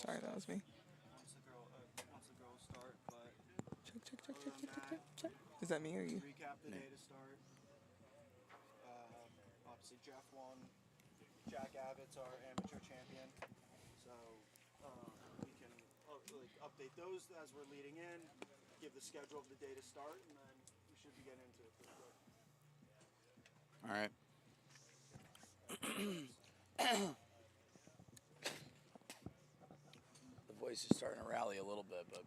Sorry, that was me. Once the girls start, but Check. Is that me or you? recap the day to start. Obviously, Jeff won. Jack Abbott's our amateur champion, so we can update those as we're leading in, give the schedule of the day to start, and then we should be getting into it pretty quick. All right. The voice is starting to rally a little bit, but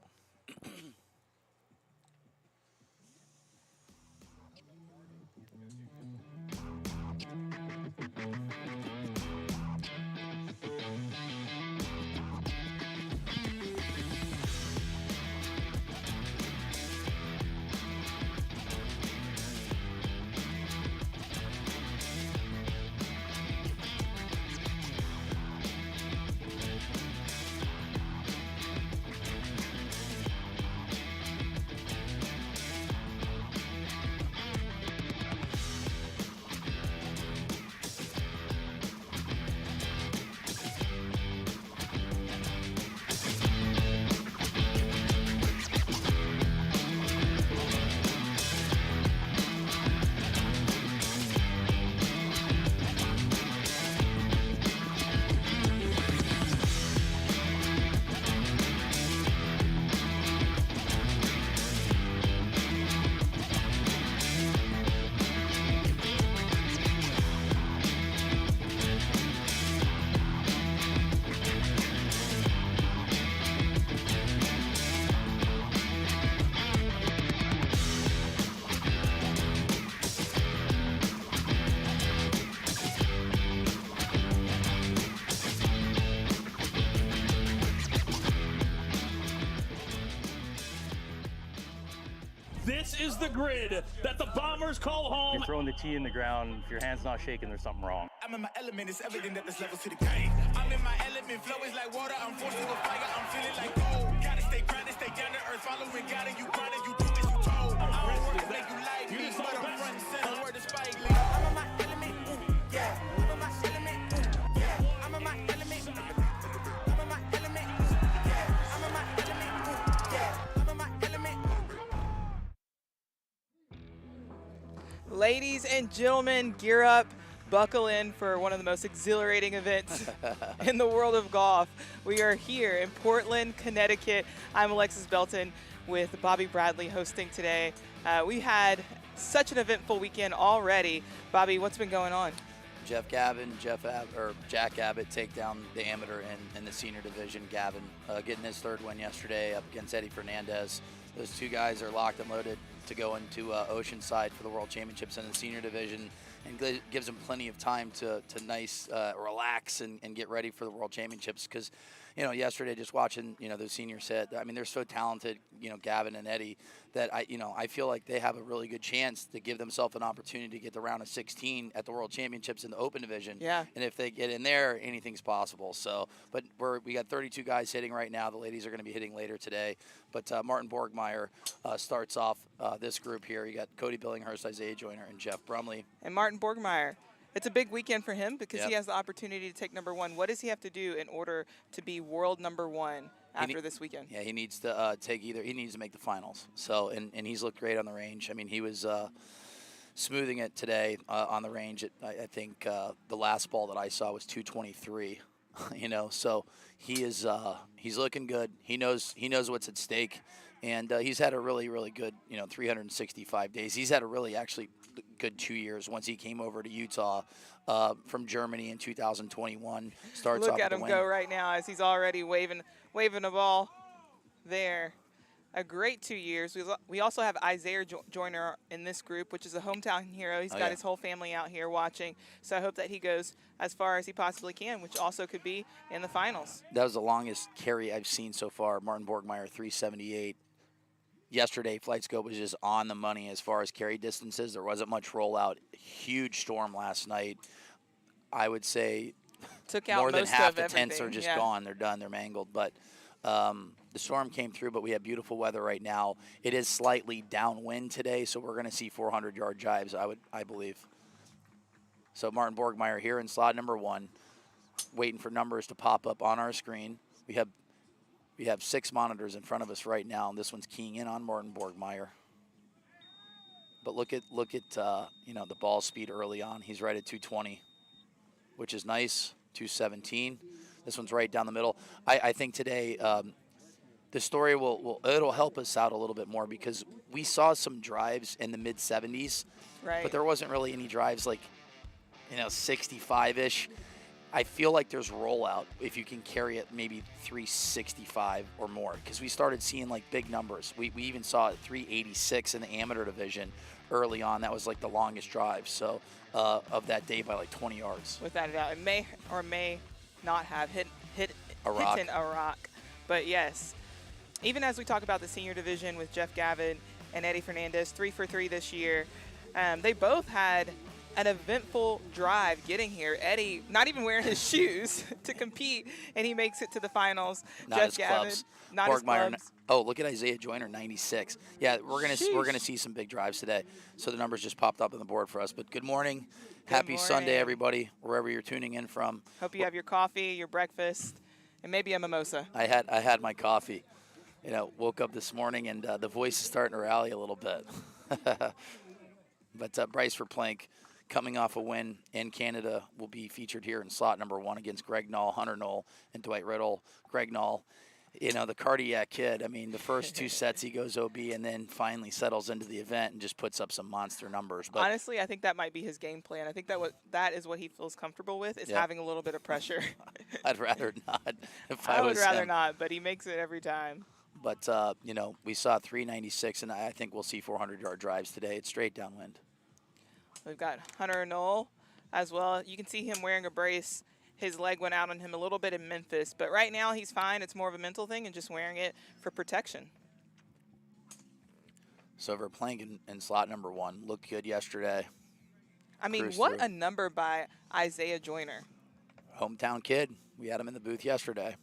This is the grid that the Bombers call home. You're throwing the tee in the ground. If your hand's not shaking, there's something wrong. I'm in my element, it's evident that there's levels to the game. I'm in my element, flow is like water, I'm forced to a fire, I'm feeling like gold. Gotta stay grounded, stay down to earth, following God, and you grinding, you do as you told. I don't work to make you like me, but I'm front and center, word to Spike Lee. I'm in my element, yeah. I'm in my element, yeah. I'm in my element, I'm in my element, yeah. I'm in my element, yeah. I'm in my element. Ladies and gentlemen, gear up, buckle in for one of the most exhilarating events in the world of golf. We are here in Portland, Connecticut. I'm Alexis Belton with Bobby Bradley hosting today. We had such an eventful weekend already. Bobby, what's been going on? Jack Abbott take down the amateur in the senior division. Gavin getting his third win yesterday up against Eddie Fernandez. Those two guys are locked and loaded to go into Oceanside for the World Championships in the senior division, and gives them plenty of time to relax and get ready for the World Championships. Because, yesterday just watching, those seniors hit, I mean, they're so talented, Gavin and Eddie, that I feel like they have a really good chance to give themselves an opportunity to get the round of 16 at the World Championships in the Open division. Yeah. And if they get in there, anything's possible. So, but we got 32 guys hitting right now. The ladies are going to be hitting later today. But Martin Borgmeyer starts off this group here. You got Cody Billinghurst, Isaiah Joyner, and Jeff Brumley. And Martin Borgmeyer. It's a big weekend for him because Yep. he has the opportunity to take number one. What does he have to do in order to be world number one after this weekend? Yeah, he needs to he needs to make the finals. So, and he's looked great on the range. I mean, he was smoothing it today on the range. I think the last ball that I saw was 223. So he's looking good. He knows what's at stake, and he's had a really, really good 365 days. He's had a really actually good 2 years once he came over to Utah from Germany in 2021. Starts Look off at with him a go win. right now as he's already waving a ball there. A great 2 years. We also have Isaiah Joyner in this group, which is a hometown hero. He's got his whole family out here watching. So I hope that he goes as far as he possibly can, which also could be in the finals. That was the longest carry I've seen so far. Martin Borgmeyer, 378. Yesterday, Flight Scope was just on the money as far as carry distances. There wasn't much rollout. Huge storm last night. I would say Took out more than most half of the tents are everything, just yeah. gone. They're done. They're mangled. But the storm came through, but we have beautiful weather right now. It is slightly downwind today, so we're going to see 400-yard jives, I believe. So Martin Borgmeyer here in slot number one, waiting for numbers to pop up on our screen. We have We have 6 monitors in front of us right now, and this one's keying in on Martin Borgmeyer. But look at you know, the ball speed early on. He's right at 220, which is nice. 217. This one's right down the middle. I think today the story it'll help us out a little bit more because we saw some drives in the mid 70s, Right. but there wasn't really any drives like, you know, 65-ish. I feel like there's rollout if you can carry it maybe 365 or more, because we started seeing like big numbers. We even saw it 386 in the amateur division early on. That was like the longest drive of that day by like 20 yards. Without a doubt. It may or may not have hit A rock. hit a rock. But yes, even as we talk about the senior division with Jeff Gavin and Eddie Fernandez, 3 for 3 this year, they both had an eventful drive getting here. Eddie not even wearing his shoes to compete, and he makes it to the finals. Not Jeff his Gavin, clubs. not his Borgmeyer, clubs. oh, look at Isaiah Joyner, 96. Yeah, we're gonna see some big drives today. So the numbers just popped up on the board for us. But good morning, happy Sunday, morning. everybody, wherever you're tuning in from. Hope you have your coffee, your breakfast, and maybe a mimosa. I had my coffee. You know, woke up this morning and the voice is starting to rally a little bit. But Bryce Forplank, coming off a win in Canada, will be featured here in slot number 1 against Greg Nall, Hunter Nall, and Dwight Riddle. Greg Nall, you know, the cardiac kid. I mean, the first 2 sets he goes OB and then finally settles into the event and just puts up some monster numbers. But honestly, I think that might be his game plan. I think that is what he feels comfortable with, is having a little bit of pressure. I'd rather not. If I would was rather him. not, but he makes it every time. But, you know, we saw 396, and I think we'll see 400-yard drives today. It's straight downwind. We've got Hunter Nall as well. You can see him wearing a brace. His leg went out on him a little bit in Memphis, but right now he's fine. It's more of a mental thing and just wearing it for protection. So we're playing in slot number 1. Looked good yesterday. I mean, Cruise what through. a number by Isaiah Joyner. Hometown kid. We had him in the booth yesterday.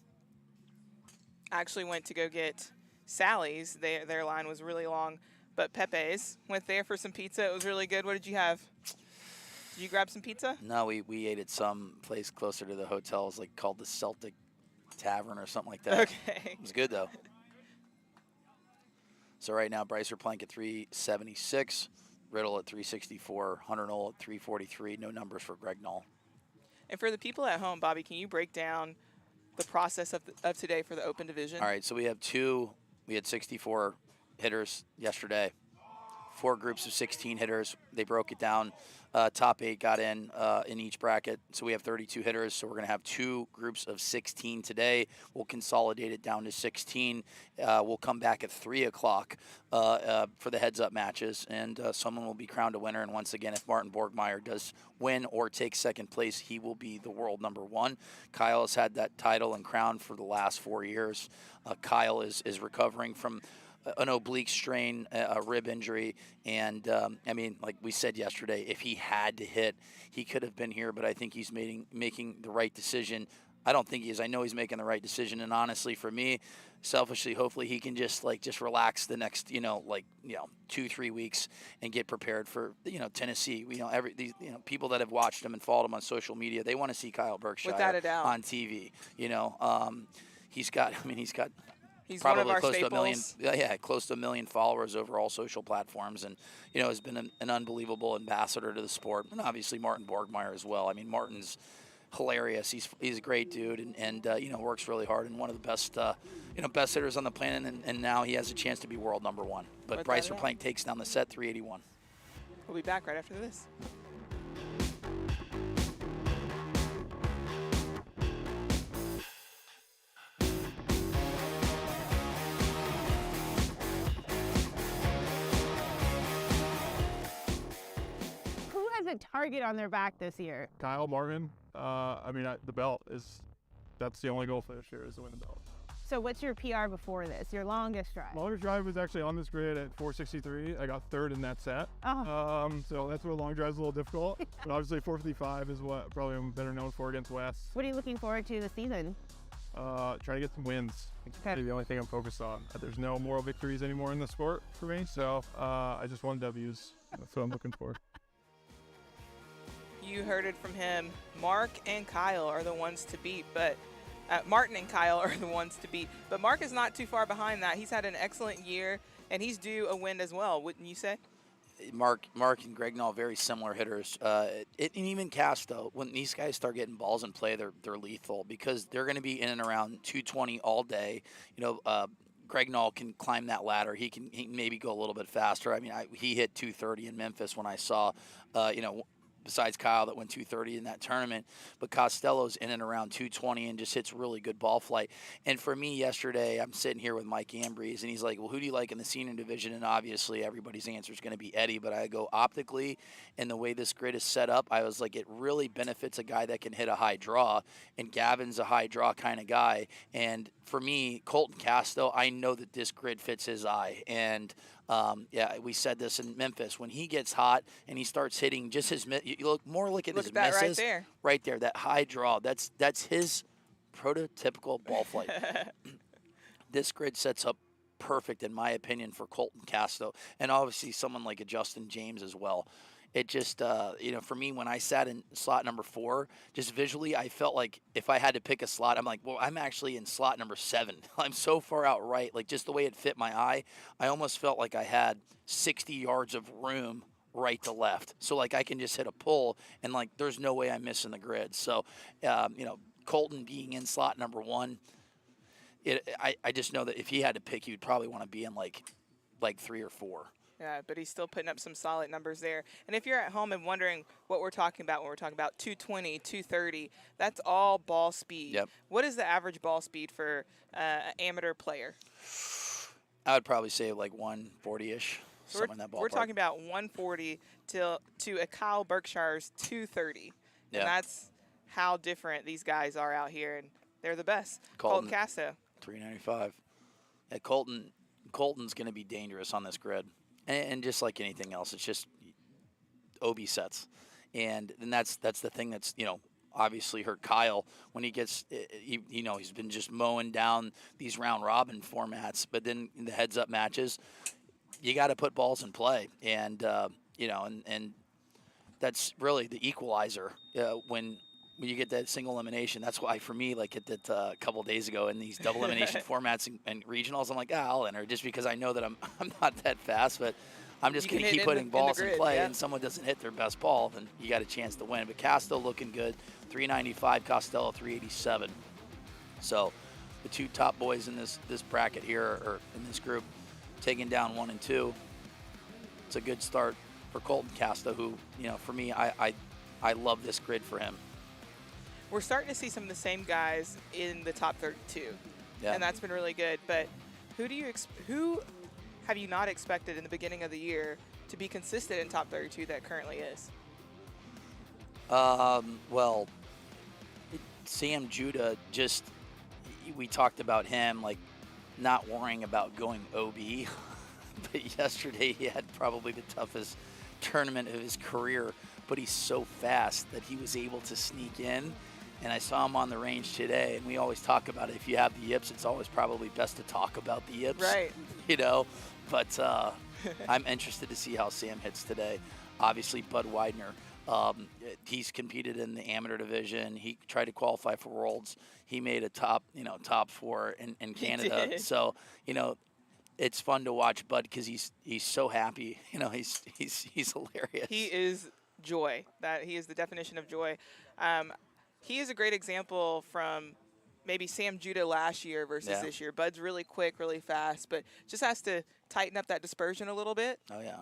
Actually went to go get Sally's. Their line was really long, but Pepe's. Went there for some pizza. It was really good. What did you have? Did you grab some pizza? No, we ate at some place closer to the hotel. It's like called the Celtic Tavern or something like that. Okay. It was good, though. So right now, Bryce Forplank at 376, Riddle at 364, Hunter Nall at 343. No numbers for Greg Nall. And for the people at home, Bobby, can you break down the process of today for the open division? All right, so we had 64 hitters yesterday, 4 groups of 16 hitters. They broke it down. Top 8 got in each bracket. So we have 32 hitters. So we're going to have 2 groups of 16 today. We'll consolidate it down to 16. We'll come back at 3 o'clock for the heads-up matches, and someone will be crowned a winner. And once again, if Martin Borgmeyer does win or take second place, he will be the world number 1. Kyle has had that title and crown for the last 4 years. Kyle is recovering from an oblique strain, a rib injury, and I mean, like we said yesterday, if he had to hit, he could have been here, but I think he's making the right decision. I don't think he is. I know he's making the right decision, and honestly, for me, selfishly, hopefully he can just relax the next 2-3 weeks and get prepared for Tennessee. These people that have watched him and followed him on social media, they want to see Kyle Berkshire Without a doubt. on TV. He's got He's probably one of our close staples. to 1 million, close to 1 million followers over all social platforms, and has been an unbelievable ambassador to the sport, and obviously Martin Borgmeyer as well. I mean, Martin's hilarious. He's a great dude, and works really hard, and one of the best best hitters on the planet, and now he has a chance to be world number 1. But Without Bryce a doubt. Forplank takes down the set 381. We'll be back right after this. Who has a target on their back this year? Kyle, Marvin. The belt that's the only goal for this year is to win the belt. So what's your PR before this, your longest drive? Longest drive was actually on this grid at 463. I got 3rd in that set. Oh. So that's where a long drive is a little difficult. But obviously 455 is what probably I'm better known for against West. What are you looking forward to this season? Try to get some wins. It's Okay. really the only thing I'm focused on. There's no moral victories anymore in the sport for me, so I just want W's. That's what I'm looking for. You heard it from him. Mark and Kyle are the ones to beat, but Martin and Kyle are the ones to beat. But Mark is not too far behind that. He's had an excellent year, and he's due a win as well, wouldn't you say? Mark and Greg Nall, very similar hitters. And even Casto, when these guys start getting balls in play, they're lethal because they're going to be in and around 220 all day. Greg Nall can climb that ladder. He can maybe go a little bit faster. I mean, he hit 230 in Memphis when I saw, besides Kyle that went 230 in that tournament. But Costello's in and around 220 and just hits really good ball flight. And for me yesterday, I'm sitting here with Mike Ambrose, and he's like, well, who do you like in the senior division? And obviously everybody's answer is going to be Eddie, but I go optically, and the way this grid is set up, I was like, it really benefits a guy that can hit a high draw, and Gavin's a high draw kind of guy. And for me, Colton Casto, I know that this grid fits his eye. And we said this in Memphis. When he gets hot and he starts hitting just his – you look at his that misses. right there. Right there, that high draw. That's his prototypical ball flight. This grid sets up perfect, in my opinion, for Colton Casto. And obviously someone like a Justin James as well. It just, for me, when I sat in slot number 4, just visually, I felt like if I had to pick a slot, I'm like, well, I'm actually in slot number 7. I'm so far out right. Like, just the way it fit my eye, I almost felt like I had 60 yards of room right to left. So, like, I can just hit a pull, and, like, there's no way I'm missing the grid. So, Colton being in slot number 1, I just know that if he had to pick, you'd probably want to be in, like 3 or 4. Yeah, but he's still putting up some solid numbers there. And if you're at home and wondering what we're talking about when we're talking about 220, 230, that's all ball speed. Yep. What is the average ball speed for an amateur player? I would probably say like 140-ish, So something in that ballpark. we're talking about 140 to a Kyle Berkshire's 230. Yeah. And that's how different these guys are out here, and they're the best. Colton Casto. 395. Yeah, Colton's going to be dangerous on this grid. And just like anything else, it's just OB sets. And that's the thing that's, obviously hurt Kyle when he gets, he's been just mowing down these round robin formats. But then in the heads up matches, you got to put balls in play. And, and that's really the equalizer when you get that single elimination. That's why for me, like at a couple of days ago in these double elimination formats and regionals, I'm like, I'll enter just because I know that I'm not that fast, but I'm just going to keep putting balls in play, and someone doesn't hit their best ball, then you got a chance to win. But Casto looking good, 395, Costello 387. So the two top boys in this bracket here, or in this group, taking down 1 and 2. It's a good start for Colton Casto, who, for me, I love this grid for him. We're starting to see some of the same guys in the top 32, and that's been really good. But who have you not expected in the beginning of the year to be consistent in top 32 that currently is? Well, Sam Judah, we talked about him, like, not worrying about going OB. But yesterday he had probably the toughest tournament of his career, but he's so fast that he was able to sneak in. And I saw him on the range today, and we always talk about it. If you have the yips, it's always probably best to talk about the yips. Right. But I'm interested to see how Sam hits today. Obviously, Bud Widener, he's competed in the amateur division. He tried to qualify for Worlds. He made a top 4 in Canada. So, it's fun to watch Bud because he's so happy. He's hilarious. He is joy. He is the definition of joy. He is a great example from maybe Sam Judah last year versus this year. Bud's really quick, really fast, but just has to tighten up that dispersion a little bit. Oh, yeah.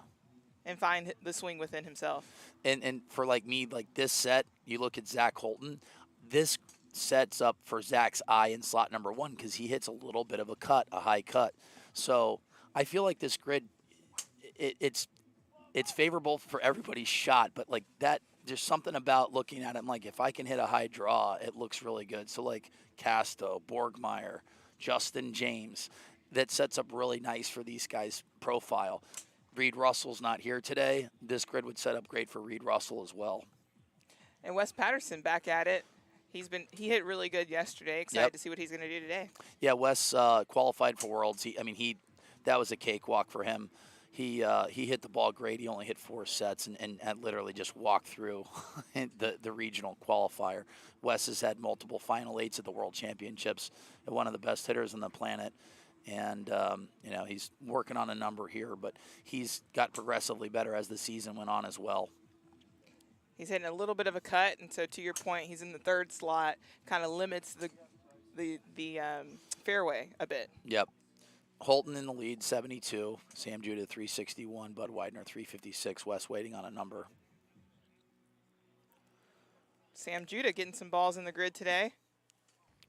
And find the swing within himself. And for like me, like this set, you look at Zach Holton, this sets up for Zach's eye in slot number 1 because he hits a little bit of a high cut. So I feel like this grid, it's favorable for everybody's shot, but like that, there's something about looking at it. I'm like, if I can hit a high draw, it looks really good. So like Casto, Borgmeyer, Justin James, that sets up really nice for these guys' profile. Reed Russell's not here today. This grid would set up great for Reed Russell as well. And Wes Patterson back at it. He hit really good yesterday. Excited to see what he's going to do today. Yeah, Wes qualified for Worlds. That was a cakewalk for him. He hit the ball great. He only hit 4 sets and literally just walked through the regional qualifier. Wes has had multiple Final 8s at the World Championships, one of the best hitters on the planet. And, he's working on a number here, but he's got progressively better as the season went on as well. He's hitting a little bit of a cut, and so to your point, he's in the 3rd slot, kind of limits the fairway a bit. Yep. Holton in the lead, 72. Sam Judah, 361. Bud Widener, 356. Wes waiting on a number. Sam Judah getting some balls in the grid today.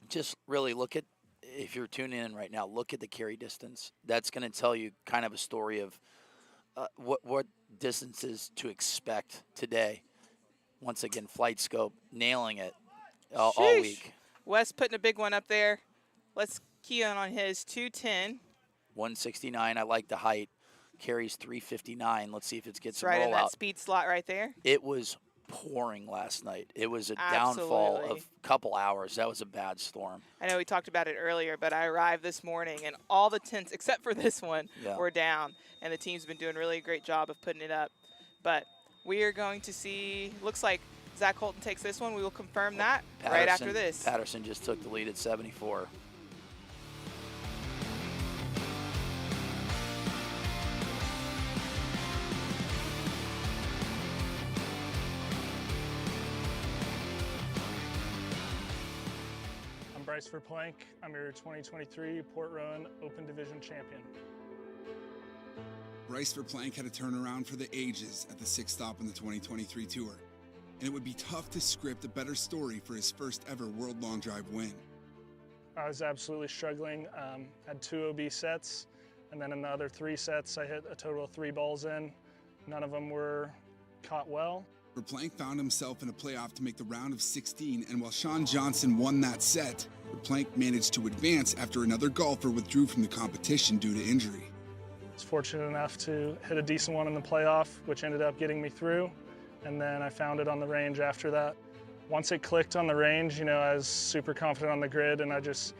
Just really look at, if you're tuning in right now, look at the carry distance. That's going to tell you kind of a story of what distances to expect today. Once again, Flight Scope nailing it all week. Wes putting a big one up there. Let's key on his 210. 169. I like the height. Carries 359. Let's see if it gets some right roll in that out. speed slot right there. It was pouring last night. It was a downfall of a couple hours. That was a bad storm. I know we talked about it earlier, but I arrived this morning and all the tents, except for this one, were down. And the team's been doing a really great job of putting it up. But we are going to see, looks like Zach Holton takes this one. We will confirm that right after this. Patterson just took the lead at 74. I'm Bryce Forplank. I'm your 2023 Port Rowan Open Division champion. Bryce Forplank had a turnaround for the ages at the 6th stop on the 2023 tour, and it would be tough to script a better story for his first ever World Long Drive win. I was absolutely struggling. Had 2 OB sets, and then in the other 3 sets, I hit a total of 3 balls in. None of them were caught well. Forplank found himself in a playoff to make the round of 16, and while Sean Johnson won that set, Forplank managed to advance after another golfer withdrew from the competition due to injury. I was fortunate enough to hit a decent one in the playoff, which ended up getting me through, and then I found it on the range after that. Once it clicked on the range, I was super confident on the grid, and I just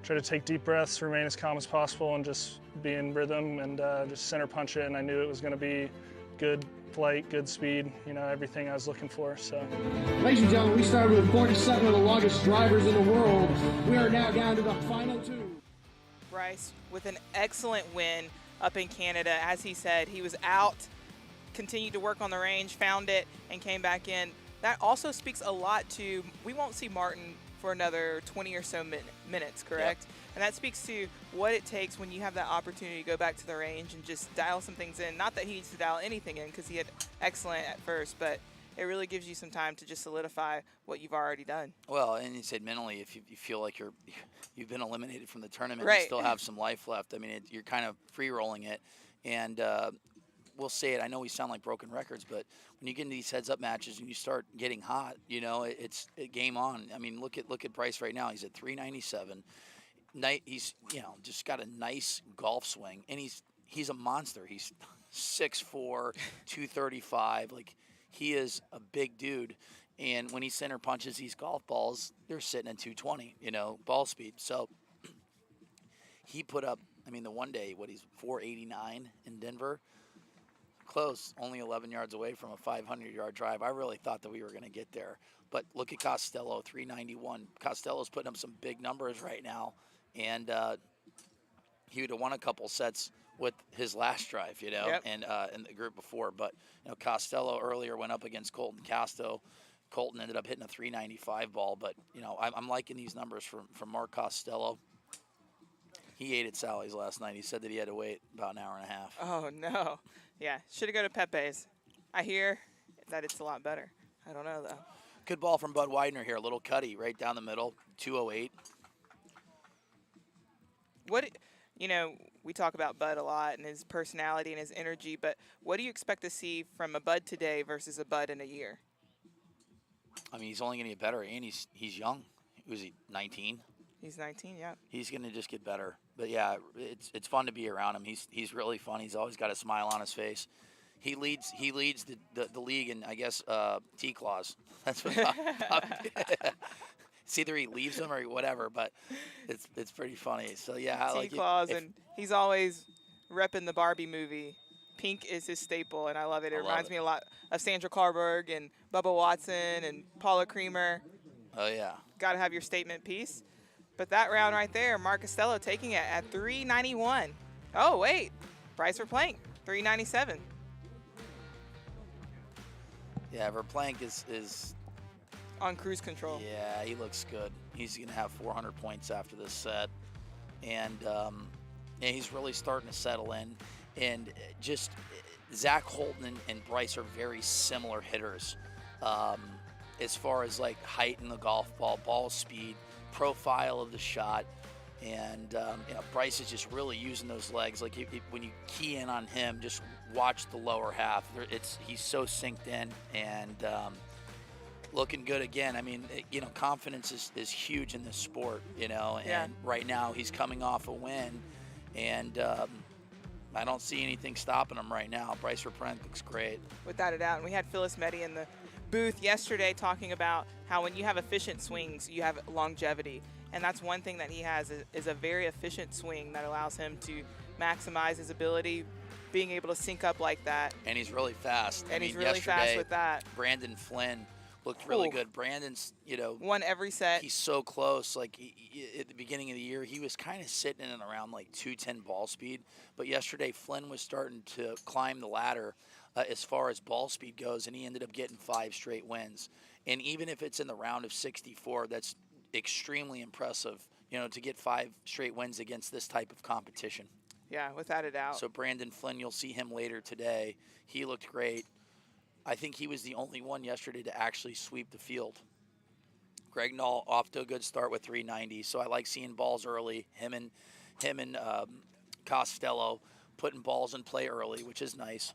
tried to take deep breaths, remain as calm as possible, and just be in rhythm and just center punch it, and I knew it was going to be good flight, good speed, everything I was looking for. So, ladies and gentlemen, we started with 47 of the longest drivers in the world. We are now down to the final 2. Bryce with an excellent win up in Canada. As he said, he was out, continued to work on the range, found it, and came back in. That also speaks a lot to, we won't see Martin for another 20 or so minutes, correct? Yep. And that speaks to what it takes when you have that opportunity to go back to the range and just dial some things in. Not that he needs to dial anything in because he had excellent at first, but it really gives you some time to just solidify what you've already done. Well, and you said mentally, if you feel like you've been eliminated from the tournament, right, you still have some life left. I mean, you're kind of free-rolling it. And we'll say it, I know we sound like broken records, but when you get into these heads-up matches and you start getting hot, it's game on. I mean, look at Bryce right now. He's at 397. He's just got a nice golf swing, and he's a monster. He's 6'4", 235. Like, he is a big dude, and when he center punches these golf balls, they're sitting at 220, ball speed. So he put up, the one day, he's 489 in Denver. Close, only 11 yards away from a 500-yard drive. I really thought that we were going to get there. But look at Costello, 391. Costello's putting up some big numbers right now. And he would have won a couple sets with his last drive, yep, and in the group before. But, Costello earlier went up against Colton Casto. Colton ended up hitting a 395 ball. But, I'm liking these numbers from Mark Costello. He ate at Sally's last night. He said that he had to wait about an hour and a half. Oh, no. Yeah, should have go to Pepe's. I hear that it's a lot better. I don't know, though. Good ball from Bud Widener here. A little cutty right down the middle, 208. We talk about Bud a lot and his personality and his energy, but what do you expect to see from a Bud today versus a Bud in a year? He's only going to get better, and he's young. Was he 19? He's 19, yeah. He's going to just get better. But, yeah, it's fun to be around him. He's really fun. He's always got a smile on his face. He leads the league in, I guess, T-claws. That's what it's either he leaves them or whatever, but it's pretty funny. So, yeah. T-claws, and he's always repping the Barbie movie Pink is his staple, and I love it. It I love reminds it. me a lot of Sandra Carberg and Bubba Watson and Paula Creamer. Oh, yeah. Got to have your statement piece. But that round right there, Mark Costello taking it at 391. Oh, wait. Bryce Forplank, 397. Yeah, Forplank is on cruise control. Yeah, he looks good. He's going to have 400 points after this set. And he's really starting to settle in. And just Zach Holton and Bryce are very similar hitters as far as like height in the golf ball speed, profile of the shot. And Bryce is just really using those legs. Like when you key in on him, just watch the lower half. He's so synced in and looking good again. I mean, confidence is huge in this sport, and right now he's coming off a win, and I don't see anything stopping him right now. Bryce Forplank looks great. Without a doubt. And we had Phyllis Meddy in the booth yesterday talking about how when you have efficient swings, you have longevity. And that's one thing that he has is a very efficient swing that allows him to maximize his ability, being able to sync up like that. And he's really fast. And he's really fast with that. Brandon Flynn looked really good. Brandon's, won every set. He's so close. Like at the beginning of the year, he was kind of sitting in and around like 210 ball speed. But yesterday, Flynn was starting to climb the ladder as far as ball speed goes, and he ended up getting 5 straight wins. And even if it's in the round of 64, that's extremely impressive, to get 5 straight wins against this type of competition. Yeah, without a doubt. So Brandon Flynn, you'll see him later today. He looked great. I think he was the only one yesterday to actually sweep the field. Greg Nall off to a good start with 390. So I like seeing balls early. Him and Costello putting balls in play early, which is nice.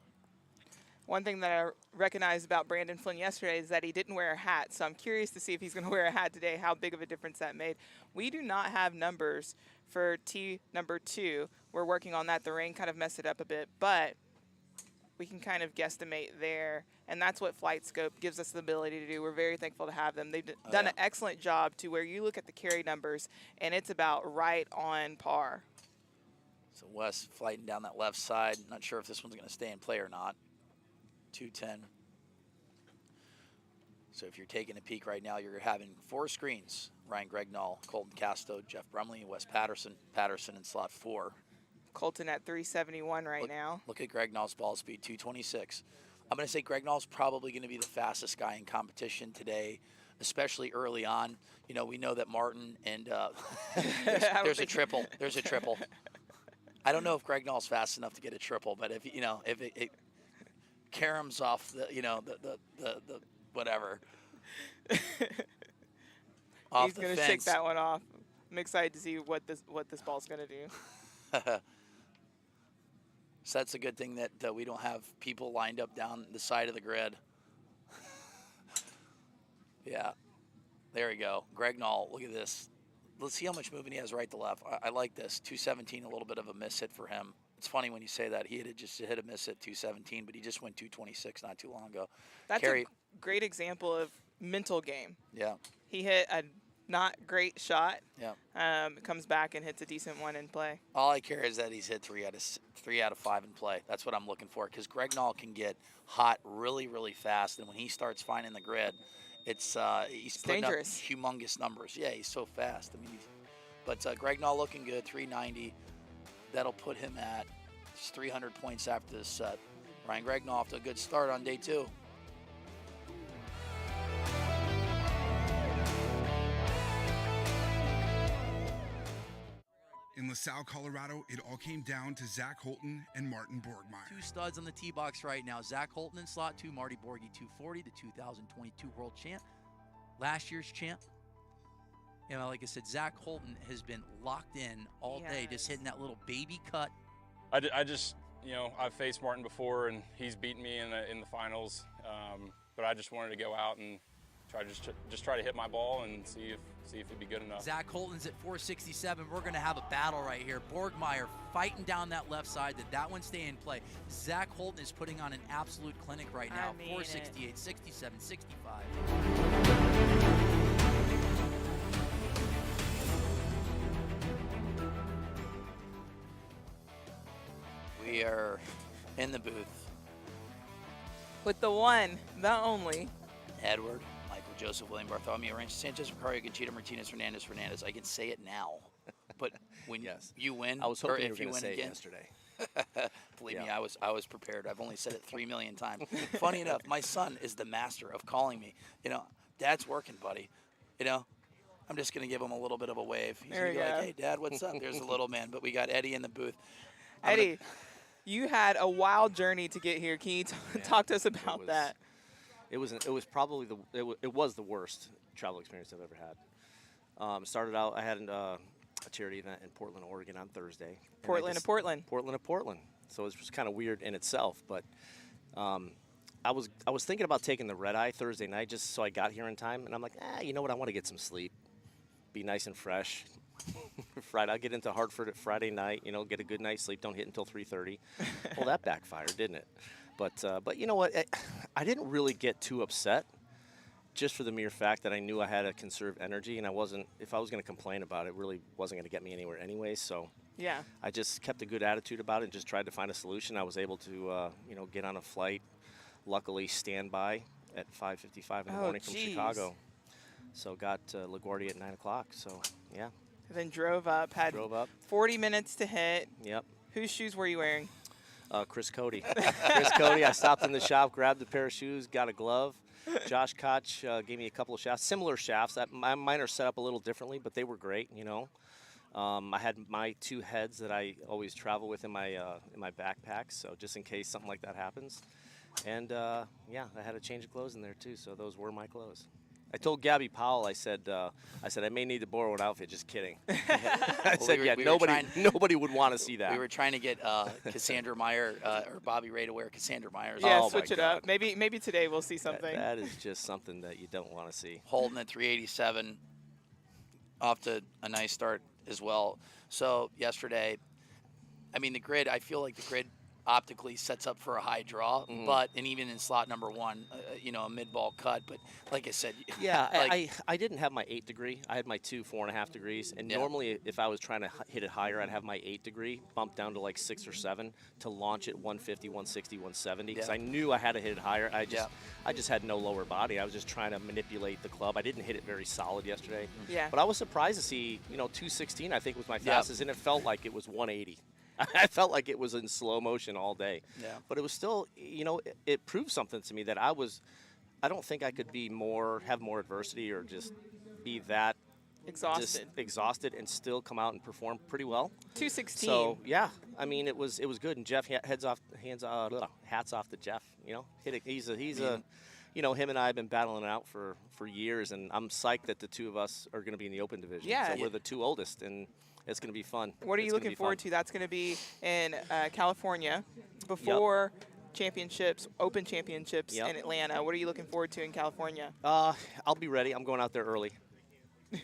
One thing that I recognized about Brandon Flynn yesterday is that he didn't wear a hat. So I'm curious to see if he's going to wear a hat today, how big of a difference that made. We do not have numbers for tee number 2. We're working on that. The rain kind of messed it up a bit, but we can kind of guesstimate there. And that's what Flight Scope gives us the ability to do. We're very thankful to have them. They've done an excellent job to where you look at the carry numbers, and it's about right on par. So Wes flighting down that left side. Not sure if this one's going to stay in play or not. 210. So if you're taking a peek right now, you're having 4 screens. Ryan Gregnall, Colton Casto, Jeff Brumley, and Wes Patterson. Patterson in slot 4. Colton at 371 now. Look at Gregnall's ball speed, 226. I'm going to say Gregnall's probably going to be the fastest guy in competition today, especially early on. We know that Martin and there's a triple. There's a triple. I don't know if Gregnall's fast enough to get a triple, but if it caroms off the whatever. He's going to shake that one off. I'm excited to see what this ball's going to do. So that's a good thing that we don't have people lined up down the side of the grid. Yeah, there we go. Greg Nall, look at this. Let's see how much movement he has right to left. I like this. 217, a little bit of a miss hit for him. It's funny when you say that. He had just hit a miss at 217, but he just went 226 not too long ago. That's a great example of mental game. Yeah. He hit a not great shot. Yeah. Comes back and hits a decent one in play. All I care is that he's hit 3 out of 5 in play. That's what I'm looking for, because Greg Nall can get hot really, really fast, and when he starts finding the grid, it's he's putting up humongous numbers. Yeah, he's so fast. I mean, but Greg Nall looking good, 390. That'll put him at just 300 points after this set. Ryan Gregnall off to a good start on day 2. In LaSalle, Colorado, it all came down to Zach Holton and Martin Borgmeyer. 2 studs on the tee box right now. Zach Holton in slot 2, Marty Borgie 240, the 2022 world champ, last year's champ. Like I said, Zach Holton has been locked in all day, just hitting that little baby cut. I just, I've faced Martin before, and he's beaten me in the finals. But I just wanted to go out and try to hit my ball and see if it'd be good enough. Zach Holton's at 467. We're going to have a battle right here. Borgmeyer fighting down that left side. Did that one stay in play? Zach Holton is putting on an absolute clinic right now. 468, 67, 65. In the booth, with the one, the only. Edward, Michael, Joseph, William, Bartholomew, Ranch, Sanchez, Ricario, Conchita, Martinez, Fernandez. I can say it now, but when you win, I was or hoping you if were you going to win say again, it yesterday. believe me, I was prepared. I've only said it 3 million times. Funny enough, my son is the master of calling me. Dad's working, buddy. I'm just going to give him a little bit of a wave. He's going to be like, hey, Dad, what's up? There's a little man. But we got Eddie in the booth. Eddie, you had a wild journey to get here. Can you talk to us about that? It was probably it was the worst travel experience I've ever had. Started out, I had a charity event in Portland, Oregon on Thursday. Portland. So it was kind of weird in itself, but I was thinking about taking the red eye Thursday night just so I got here in time, and I'm like, you know what? I want to get some sleep, be nice and fresh. Friday, I'll get into Hartford at Friday night. Get a good night's sleep. Don't hit until 3:30. Well, that backfired, didn't it? But you know what? I didn't really get too upset, just for the mere fact that I knew I had to conserve energy, and if I was going to complain about it, it really wasn't going to get me anywhere anyway. So yeah, I just kept a good attitude about it and just tried to find a solution. I was able to get on a flight, luckily standby at 5:55 in the morning from Chicago. So got LaGuardia at 9 o'clock. So yeah. Then drove up. 40 minutes to hit. Yep. Whose shoes were you wearing? Chris Cody. I stopped in the shop, grabbed a pair of shoes, got a glove. Josh Koch gave me a couple of shafts, similar shafts. Mine are set up a little differently, but they were great. I had my 2 heads that I always travel with in my backpack, so just in case something like that happens. And I had a change of clothes in there too, so those were my clothes. I told Gabby Powell, I said I may need to borrow an outfit. Just kidding. Nobody would want to see that. We were trying to get Cassandra Meyer or Bobby Ray to wear Cassandra Meyer's. Yeah, switch it up. Maybe today we'll see something. That is just something that you don't want to see. Holton at 387, off to a nice start as well. So yesterday, the grid. I feel like the grid optically sets up for a high draw, and even in slot number 1, a mid-ball cut. But like I said, I didn't have my 8 degree. I had my 2 4.5 degrees, and normally if I was trying to hit it higher, I'd have my 8 degree bumped down to like 6 or 7 to launch at 150, 160, 170 because I knew I had to hit it higher. I just had no lower body. I was just trying to manipulate the club. I didn't hit it very solid yesterday. Yeah. But I was surprised to see 216. I think was my fastest, and it felt like it was 180. I felt like it was in slow motion all day. Yeah. But it was still, it proved something to me that I don't think I could have more adversity or just be that exhausted and still come out and perform pretty well. 216. So yeah, it was good. And Jeff, hats off to Jeff. Hit it. He's him and I have been battling it out for years, and I'm psyched that the two of us are going to be in the open division. Yeah. So we're the 2 oldest, and it's going to be fun. What are you looking forward to? That's going to be in California before Open Championships in Atlanta. What are you looking forward to in California? I'll be ready. I'm going out there early.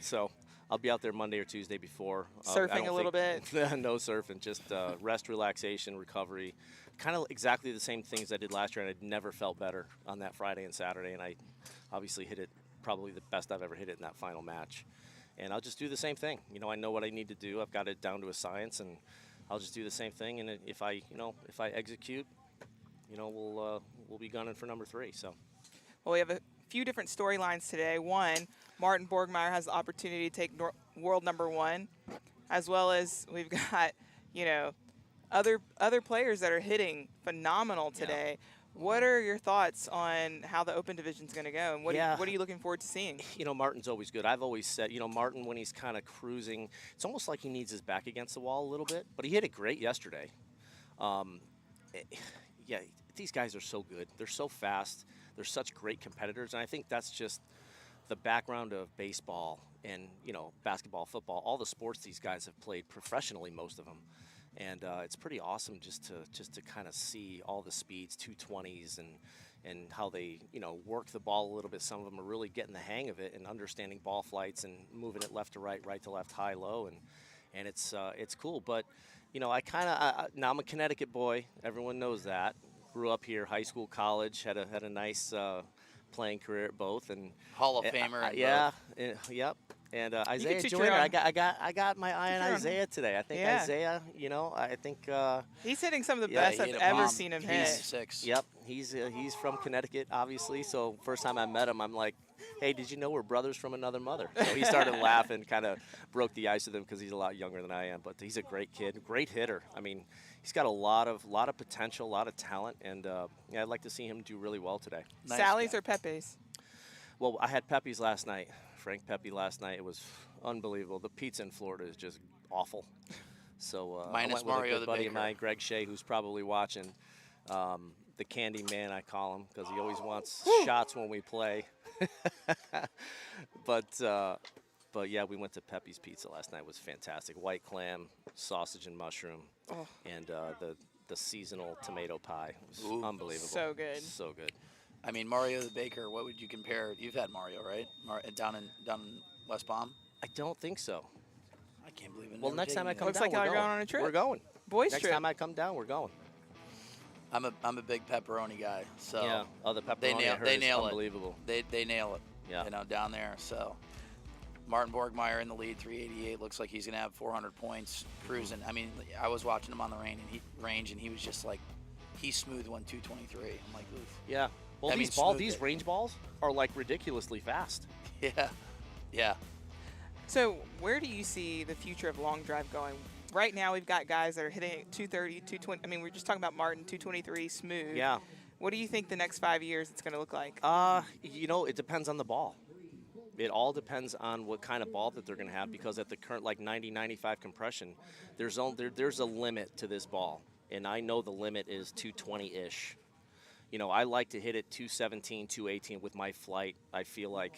So I'll be out there Monday or Tuesday before. Surfing a little bit? No surfing, just rest, relaxation, recovery. Kind of exactly the same things I did last year, and I'd never felt better on that Friday and Saturday, and I obviously hit it probably the best I've ever hit it in that final match. And I'll just do the same thing. I know what I need to do. I've got it down to a science, and I'll just do the same thing. And if I execute, we'll be gunning for number 3. So, well, we have a few different storylines today. One, Martin Borgmeyer has the opportunity to take world number 1, as well as we've got other players that are hitting phenomenal today. Yeah. What are your thoughts on how the Open Division is going to go, and what are you looking forward to seeing? Martin's always good. I've always said, Martin, when he's kind of cruising, it's almost like he needs his back against the wall a little bit, but he hit it great yesterday. These guys are so good. They're so fast. They're such great competitors, and I think that's just the background of baseball and, basketball, football, all the sports these guys have played professionally, most of them. And it's pretty awesome just to kind of see all the speeds, 220s, and how they work the ball a little bit. Some of them are really getting the hang of it and understanding ball flights and moving it left to right, right to left, high, low, and it's cool. But now I'm a Connecticut boy. Everyone knows that. Grew up here, high school, college, had a nice playing career at both, and Hall of Famer. Yep. And Isaiah toot joined. your own- I got my eye on your own Isaiah today. I think Yeah. Isaiah, I think He's hitting some of the Yeah, best he I've hit a ever bomb. seen him He's hit. 6. Yep, he's from Connecticut, obviously. So first time I met him, I'm like, hey, did you know we're brothers from another mother? So he started laughing, kind of broke the ice with him because he's a lot younger than I am. But he's a great kid, great hitter. I mean, he's got a lot of potential, a lot of talent, and yeah, I'd like to see him do really well today. Nice Sally's guy. or Pepe's? Well, I had Pepe's last night, Frank Pepe last night. It was unbelievable. The pizza in Florida is just awful. So I Minus went with Mario a the good buddy of baker. mine, Greg Shea, who's probably watching. The Candy Man, I call him, because he always wants shots when we play. But yeah, we went to Pepe's Pizza last night. It was fantastic. White clam, sausage and mushroom, and the seasonal tomato pie. It was unbelievable. So good. So good. I mean, Mario the baker. What would you compare? You've had Mario, right? Down in West Palm. I don't think so. I can't believe it. Well, next time I come Looks down, like we're y'all are going. going on a trip. We're going. Boys Next trip. time I come down, we're going. I'm a big pepperoni guy. So Yeah. Oh, the pepperoni they I heard they is nail unbelievable. it. They nail it. Yeah. Down there. So Martin Borgmeyer in the lead, 388. Looks like he's gonna have 400 points, cruising. I mean, I was watching him on the range, and he was just like, he smoothed 223. I'm like, oof. Yeah. Well, I mean, these smooth it. range balls are like ridiculously fast. Yeah. Yeah. So where do you see the future of long drive going? Right now, we've got guys that are hitting it 230, 220. I mean, we're just talking about Martin, 223, smooth. Yeah. What do you think the next 5 years it's going to look like? It depends on the ball. It all depends on what kind of ball that they're going to have, because at the current 90, 95 compression, there's a limit to this ball, and I know the limit is 220-ish. I like to hit it 217, 218 with my flight. I feel like,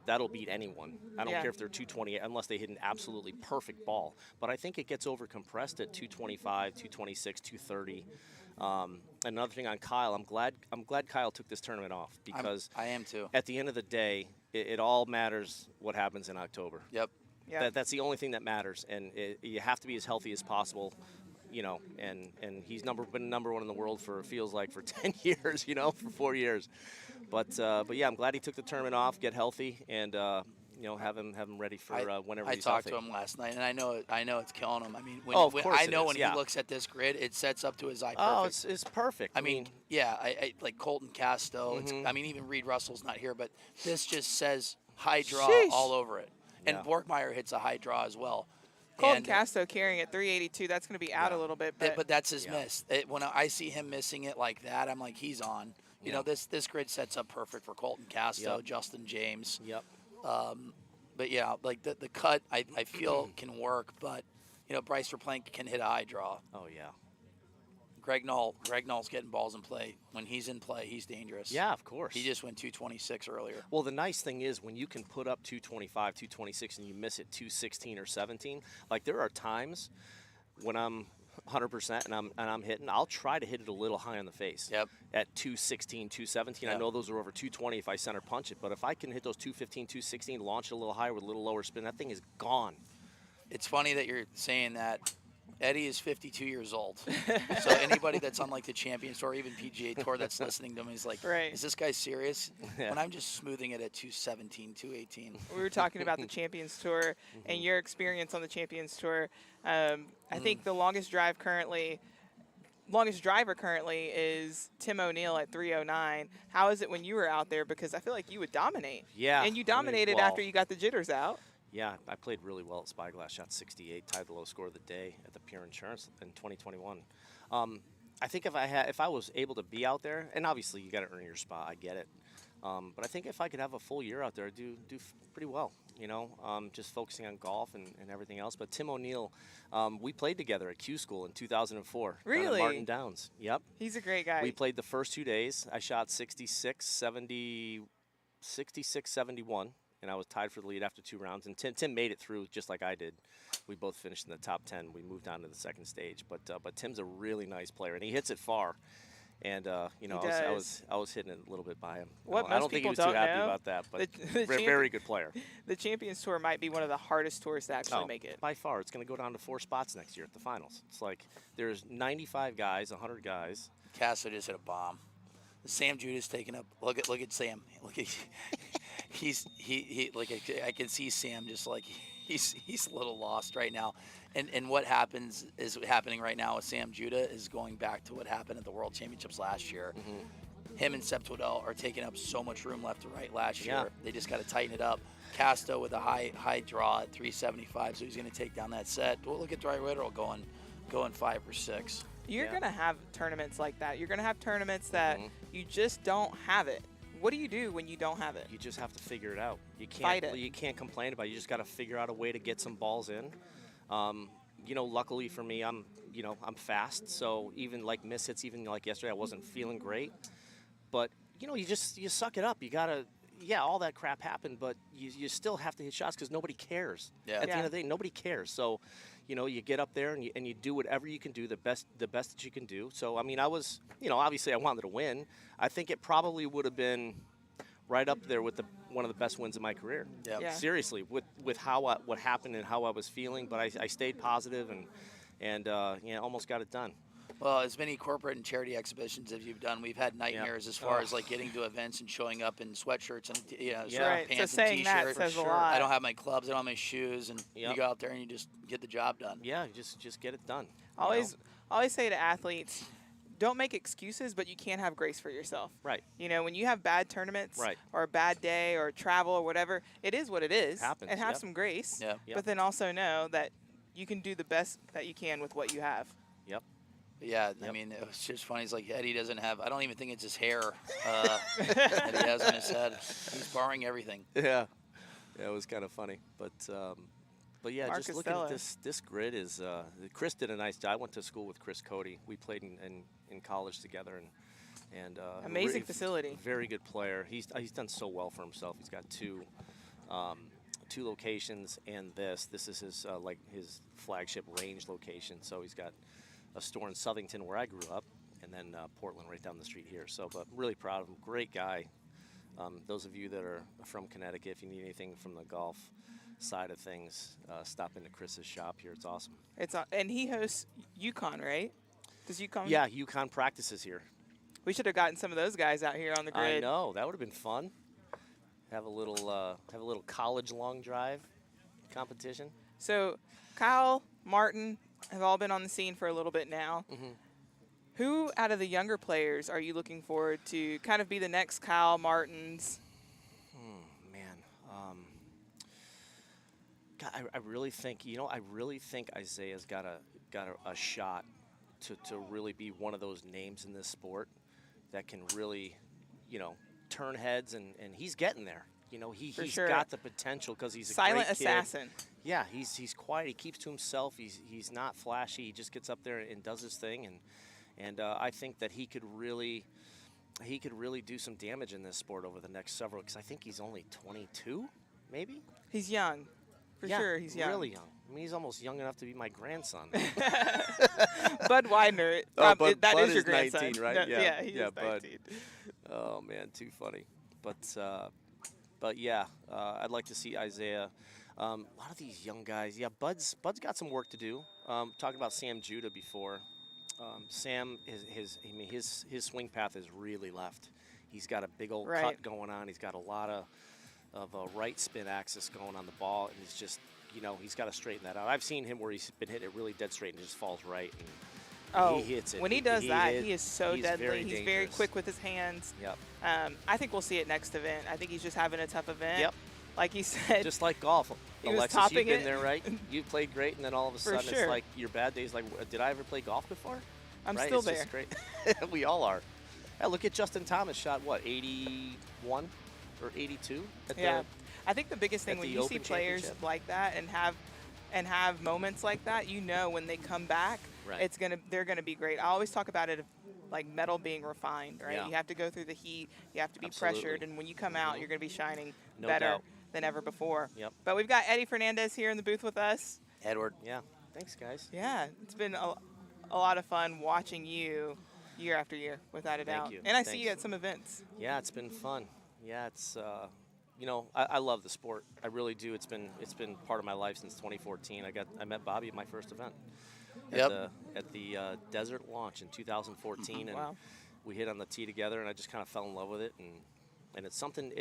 that'll beat anyone. I don't care if they're 220 unless they hit an absolutely perfect ball. But I think it gets over compressed at 225, 226, 230. Another thing on Kyle, I'm glad Kyle took this tournament off, because I am too. At the end of the day, it all matters what happens in October. Yep. That's the only thing that matters, and you have to be as healthy as possible. And he's been number one in the world for, it feels like, for 10 years, for 4 years. But yeah, I'm glad he took the tournament off, get healthy, and have him ready for whenever he's I talked healthy. to him last night, and I know it's killing him. I mean, of course I know it when is, he looks at this grid, it sets up to his eye. Oh, Perfect. it's perfect. I mean, yeah, I like Colton Casto. I mean, even Reed Russell's not here, but this just says high draw all over it. And Borgmeyer hits a high draw as well. Colton Casto carrying at 382. That's going to be out a little bit. But that's his miss. When I see him missing it like that, I'm like, he's on. You know, this grid sets up perfect for Colton Casto, Justin James. Yep. But yeah, like the cut, I feel can work, but Bryce Forplank can hit a high draw. Oh yeah. Greg Nall's getting balls in play. When he's in play, he's dangerous. Yeah, of course. He just went 226 earlier. Well, the nice thing is when you can put up 225, 226, and you miss it 216 or 17, like there are times when I'm 100% and I'm hitting, I'll try to hit it a little high on the face. Yep. At 216, 217. I know those are over 220 if I center punch it, but if I can hit those 215, 216, launch it a little higher with a little lower spin, that thing is gone. It's funny that you're saying that. Eddie is 52 years old. So anybody that's on like the Champions Tour, even PGA Tour, that's listening to him is like, is this guy serious? When I'm just smoothing it at 217, 218. We were talking about the Champions Tour and your experience on the Champions Tour. I think the longest driver currently is Tim O'Neill at 309. How is it when you were out there? Because I feel like you would dominate. Yeah. And you dominated after you got the jitters out. Yeah, I played really well at Spyglass, shot 68, tied the low score of the day at the Pure Insurance in 2021. I think if I was able to be out there, and obviously you got to earn your spot, I get it. But I think if I could have a full year out there, I'd do pretty well, just focusing on golf and everything else. But Tim O'Neill, we played together at Q School in 2004. Really? Down at Martin Downs. Yep. He's a great guy. We played the first 2 days. I shot 66, 71. And I was tied for the lead after 2 rounds. And Tim made it through just like I did. We both finished in the top 10. We moved on to the second stage. But Tim's a really nice player, and he hits it far. And I was hitting it a little bit by him. I don't think he was too happy about that. But very good player. The Champions Tour might be one of the hardest tours to actually make it. By far, it's going to go down to 4 spots next year at the finals. It's like there's 95 guys, 100 guys. Casso just hit a bomb. Sam Judas taking up. Look at Sam. he like I can see Sam just like he's a little lost right now. And what is happening right now with Sam Judah is going back to what happened at the World Championships last year. Him and Sep Twiddell are taking up so much room left to right last year. They just got to tighten it up. Casto with a high draw at 375, so he's going to take down that set. We'll look at Dry Whittle going 5 or 6. You're going to have tournaments like that. You're going to have tournaments that you just don't have it. What do you do when you don't have it? You just have to figure it out. You can't Fight it. You can't complain about it. You just got to figure out a way to get some balls in. You know, luckily for me, I'm fast, so even like miss hits, even like yesterday, I wasn't feeling great. But you know, you suck it up. You gotta, all that crap happened, but you still have to hit shots because nobody cares. At the end of the day, nobody cares. So, you know, you get up there and you do whatever you can do, the best that you can do. So I mean, I was, obviously I wanted to win. I think it probably would have been right up there with one of the best wins of my career. Seriously, with what happened and how I was feeling, but I stayed positive and almost got it done. Well, as many corporate and charity exhibitions as you've done, we've had nightmares as far as like getting to events and showing up in sweatshirts and pants so and t-shirts. Says a lot. I don't have my clubs, I don't have my shoes, and you go out there and you just get the job done. Yeah, just get it done. Always say to athletes, don't make excuses, but you can't have grace for yourself. Right. You know, when you have bad tournaments or a bad day or travel or whatever, it is what it is. Happens, and have some grace. Yeah. But then also know that you can do the best that you can with what you have. Yep. Yeah, I mean, it was just funny. It's like Eddie doesn't have, I don't even think it's his hair that he has on his head. He's borrowing everything. Yeah, it was kind of funny. But yeah, Marcus just looking at this grid is, Chris did a nice job. I went to school with Chris Cody. We played in college together. And amazing facility. Very good player. He's done so well for himself. He's got two locations, and this is his his flagship range location. So he's got a store in Southington where I grew up, and then Portland right down the street here. So, but really proud of him. Great guy. Those of you that are from Connecticut, if you need anything from the golf side of things, stop into Chris's shop here. It's awesome. And he hosts UConn, right? Does UConn? Yeah, UConn practices here. We should have gotten some of those guys out here on the grid. I know, that would have been fun. Have a little college long drive competition. So, Kyle, Martin have all been on the scene for a little bit now. Who out of the younger players are you looking forward to kind of be the next Kyle Martins? God, I really think Isaiah's got a shot to really be one of those names in this sport that can really, turn heads, and he's getting there. He's got the potential because he's a silent great kid. assassin. Yeah, he's quiet. He keeps to himself. He's not flashy. He just gets up there and does his thing. And I think that he could really do some damage in this sport over the next several. Because I think he's only 22, maybe. He's young, for sure. He's young. Really young. I mean, he's almost young enough to be my grandson. Bud Widener, Bud is your grandson, 19, right? No, yeah, he's 19. Bud. Oh man, too funny. But yeah, I'd like to see Isaiah. A lot of these young guys. Yeah, Bud's got some work to do. Talking about Sam Judah before. Sam, his swing path is really left. He's got a big old cut going on. He's got a lot of right spin axis going on the ball, and he's just, he's got to straighten that out. I've seen him where he's been hitting it really dead straight and just falls right. And he hits it. When he does that, he is so deadly. He's very quick with his hands. Yep. I think we'll see it next event. I think he's just having a tough event. Yep. Like he said. Just like golf. Alexis, you've been there, right? You played great, and then all of a sudden it's like your bad days. Like, did I ever play golf before? I'm still it's there. Just great. We all are. Yeah, look at Justin Thomas shot, 81 or 82? I think the biggest thing when you see players like that and have moments like that, when they come back, they're gonna be great. I always talk about it like metal being refined, right? Yeah. You have to go through the heat, you have to be pressured, and when you come out, you're gonna be shining better than ever before. Yep. But we've got Eddie Fernandez here in the booth with us. Edward. Yeah. Thanks, guys. Yeah, it's been a lot of fun watching you year after year, without a doubt. Thank you. And I see you at some events. Yeah, it's been fun. Yeah, it's I love the sport. I really do. It's been part of my life since 2014. I met Bobby at my first event. At the Desert Launch in 2014, and we hit on the tee together, and I just kind of fell in love with it, and And it's something,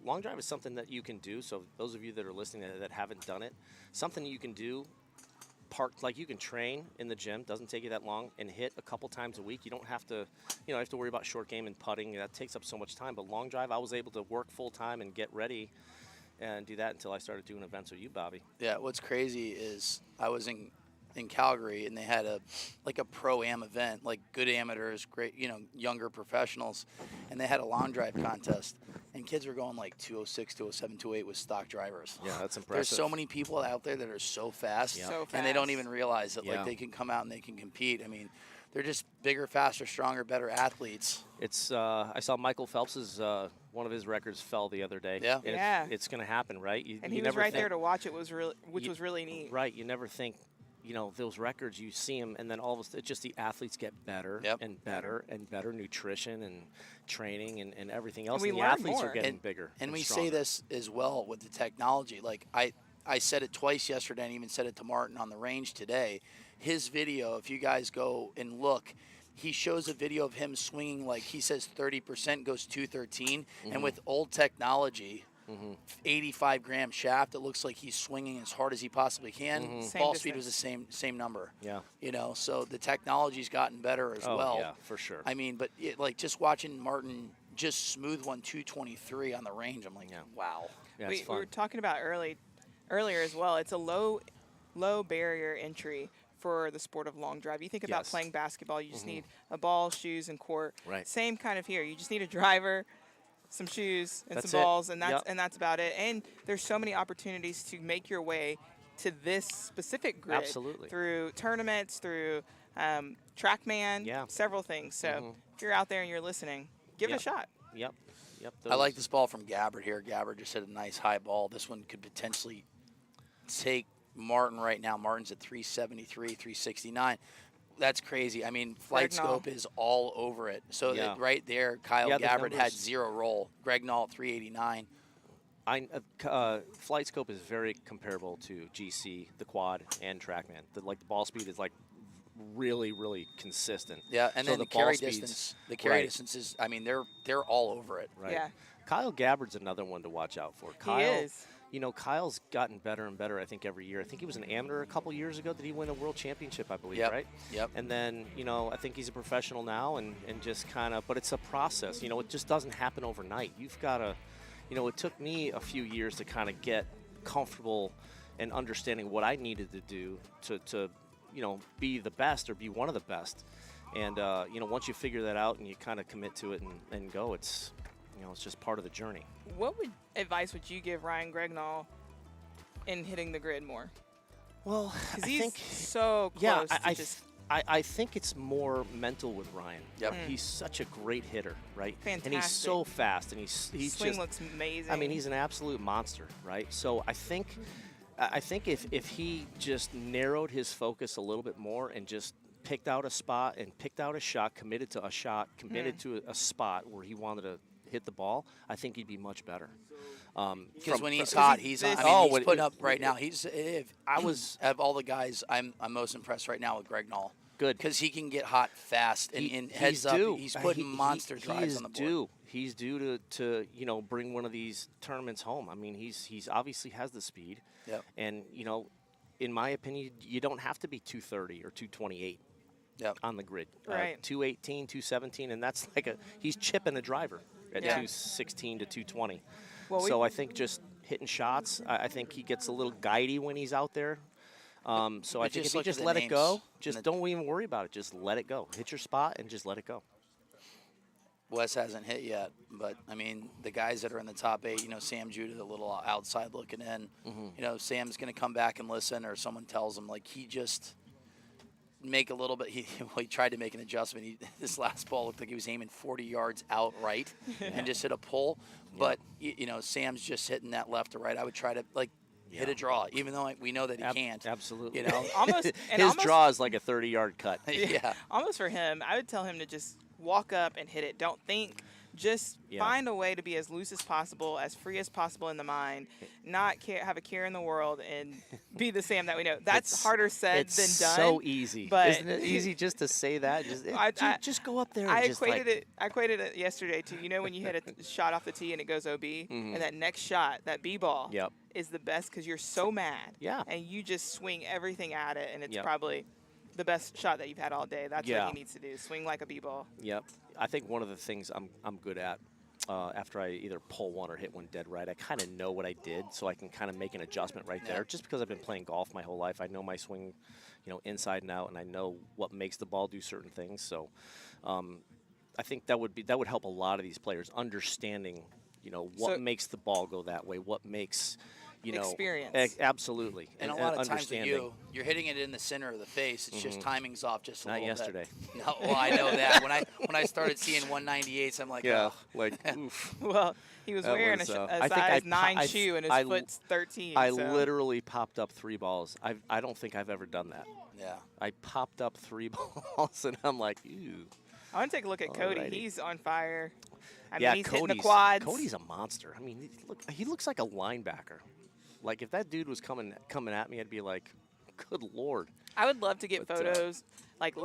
long drive is something that you can do. So those of you that are listening that haven't done it, something you can do, like you can train in the gym, doesn't take you that long, and hit a couple times a week. You don't have to, have to worry about short game and putting. That takes up so much time. But long drive, I was able to work full time and get ready and do that until I started doing events with you, Bobby. Yeah, what's crazy is I was in Calgary, and they had a pro-am event, like good amateurs, great, younger professionals, and they had a long drive contest, and kids were going like 206, 207, 208 with stock drivers. Yeah, that's impressive. There's so many people out there that are so fast, and they don't even realize that like they can come out and they can compete. I mean, they're just bigger, faster, stronger, better athletes. It's I saw Michael Phelps's one of his records fell the other day. Yeah, yeah. It's going to happen, right? And he was right there to watch it. Was really neat. Right, you never think. Those records, you see them, and then all of a sudden, it's just the athletes get better and better and better, nutrition and training and everything else. And the athletes are getting bigger. And we say this as well with the technology. Like I said it twice yesterday and even said it to Martin on the range today. His video, if you guys go and look, he shows a video of him swinging like he says 30% goes 213. And with old technology, 85-gram shaft, it looks like he's swinging as hard as he possibly can. Ball speed was the same number. Yeah. So the technology's gotten better as well. Yeah, for sure. I mean, but like just watching Martin just smooth one 223 on the range, I'm like, wow. Yeah, we were talking about earlier as well. It's a low barrier entry for the sport of long drive. You think about playing basketball, you just need a ball, shoes, and court. Right. Same kind of here. You just need a driver, some shoes, and That's some balls, and it. and that's about it. And there's so many opportunities to make your way to this specific grid. Absolutely. Through tournaments, through TrackMan, several things. So if you're out there and you're listening, give it a shot. Yep. I like this ball from Gabbard here. Gabbard just hit a nice high ball. This one could potentially take Martin right now. Martin's at 373, 369. That's crazy. I mean, Flight Scope is all over it. So that right there, Kyle Gabbard had 0 roll. Greg Nall 389. Flight Scope is very comparable to GC, the quad, and TrackMan. The ball speed is really, really consistent. Yeah, and so then the carry distance. The carry distance is, I mean, they're all over it. Right. Yeah. Kyle Gabbard's another one to watch out for. Kyle, he is. Kyle's gotten better and better, I think, every year. I think he was an amateur a couple years ago. Did he win a world championship, I believe, right? Yep. And then, I think he's a professional now and just kind of, but it's a process. It just doesn't happen overnight. You've got to, it took me a few years to kind of get comfortable and understanding what I needed to do to be the best or be one of the best. And, once you figure that out and you kind of commit to it and go, it's just part of the journey. What advice would you give Ryan Gregnall in hitting the grid more? Well, because he's so close. I think it's more mental with Ryan. Yep. He's such a great hitter, right? Fantastic. And he's so fast, and he's swing just looks amazing. I mean, he's an absolute monster, right? So I think if he just narrowed his focus a little bit more and just picked out a spot and picked out a shot, committed to a spot where he wanted to hit the ball, I think he'd be much better. Because when he's hot, he's putting up right now. Of all the guys, I'm most impressed right now with Greg Nall. Good. Because he can get hot fast and heads up. He's putting monster drives on the board. He's due to bring one of these tournaments home. I mean, he's obviously has the speed. Yep. And in my opinion, you don't have to be 230 or 228. Yep. On the grid. Right. 218, 217, and that's he's chipping a driver at 216 to 220. Well, so I think just hitting shots, I think he gets a little guidey when he's out there. So I think if you just let it go, just don't even worry about it. Just let it go. Hit your spot and just let it go. Wes hasn't hit yet, but, I mean, the guys that are in the top 8, Sam Judah, a little outside looking in. Sam's going to come back and listen, or someone tells him, he just make a little bit. He tried to make an adjustment. This last ball looked like he was aiming 40 yards outright and just hit a pull. But, Sam's just hitting that left to right. I would try to, hit a draw, even though we know that he can't. Absolutely. His draw is like a 30-yard cut. Yeah. Almost for him, I would tell him to just walk up and hit it. Don't think just Yeah. find a way to be as loose as possible, as free as possible in the mind, not have a care in the world, and be the Sam that we know. That's harder said than done. It's so easy. But Isn't it easy just to say that? Just go up there and I just equated it yesterday to, you know, when you hit a shot off the tee and it goes OB, and that next shot, that B-ball, Yep. is the best because you're so mad. Yeah. And you just swing everything at it, and it's Yep. probably the best shot that you've had all day. That's Yeah. what he needs to do, swing like a B-ball. Yep. I think one of the things I'm good at after I either pull one or hit one dead right, I kind of know what I did, so I can kind of make an adjustment right there. Just because I've been playing golf my whole life, I know my swing, you know, inside and out, and I know what makes the ball do certain things. So I think that would help a lot of these players understanding, you know, what makes the ball go that way, what makes, you know, experience. Absolutely. And a lot of times with understanding. you're hitting it in the center of the face. It's just timing's off just a Not little yesterday. bit. No, well, I know that. When I started seeing 198s, I'm like, Yeah, oh. like, oof. Well, he was That wearing was, a I think size I 9 shoe, and his foot's 13. I so. literally popped up 3 balls. I don't think I've ever done that. Yeah. I popped up 3 balls, and I'm like, ew. I want to take a look at Cody. Alrighty. He's on fire. I Yeah, mean, he's hitting the quads. Cody's a monster. I mean, he looks like a linebacker. Like, if that dude was coming at me, I'd be like, good Lord. I would love to get photos, like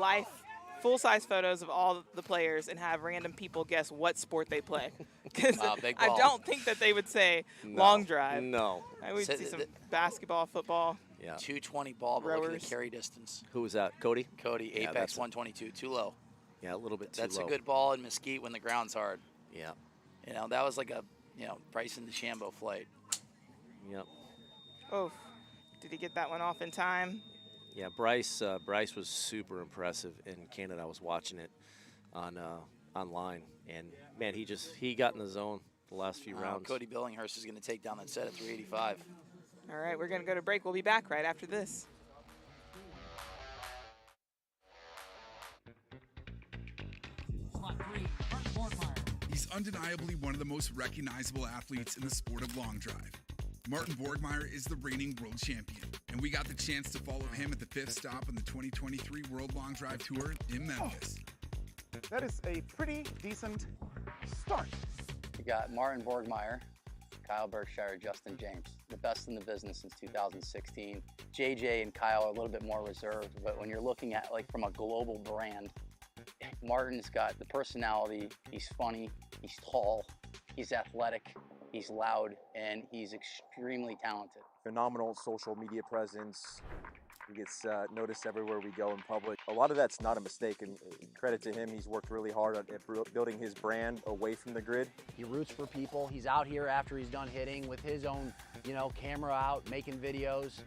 full-size photos of all the players, and have random people guess what sport they play. Because I don't think that they would say long drive. No. I would see some basketball, football. Yeah. 220 ball, but looking at carry distance. Who was that? Cody? Cody, Yeah, Apex that's 122, too low. Yeah, a little bit too That's low. a good ball in Mesquite when the ground's hard. Yeah. You know, that was like a, Bryson DeChambeau flight. Yep. Oh, did he get that one off in time? Yeah, Bryce was super impressive in Canada. I was watching it on online, and man, he got in the zone the last few rounds. Cody Billinghurst is going to take down that set at 385. All right, we're going to go to break. We'll be back right after this. He's undeniably one of the most recognizable athletes in the sport of long drive. Martin Borgmeyer is the reigning world champion, and we got the chance to follow him at the 5th stop on the 2023 World Long Drive Tour in Memphis. That is a pretty decent start. We got Martin Borgmeyer, Kyle Berkshire, Justin James, the best in the business since 2016. JJ and Kyle are a little bit more reserved, but when you're looking at like from a global brand, Martin's got the personality, he's funny, he's tall, he's athletic, he's loud, and he's extremely talented. Phenomenal social media presence. He gets noticed everywhere we go in public. A lot of that's not a mistake, and credit to him, he's worked really hard at building his brand away from the grid. He roots for people. He's out here after he's done hitting with his own, camera out, making videos,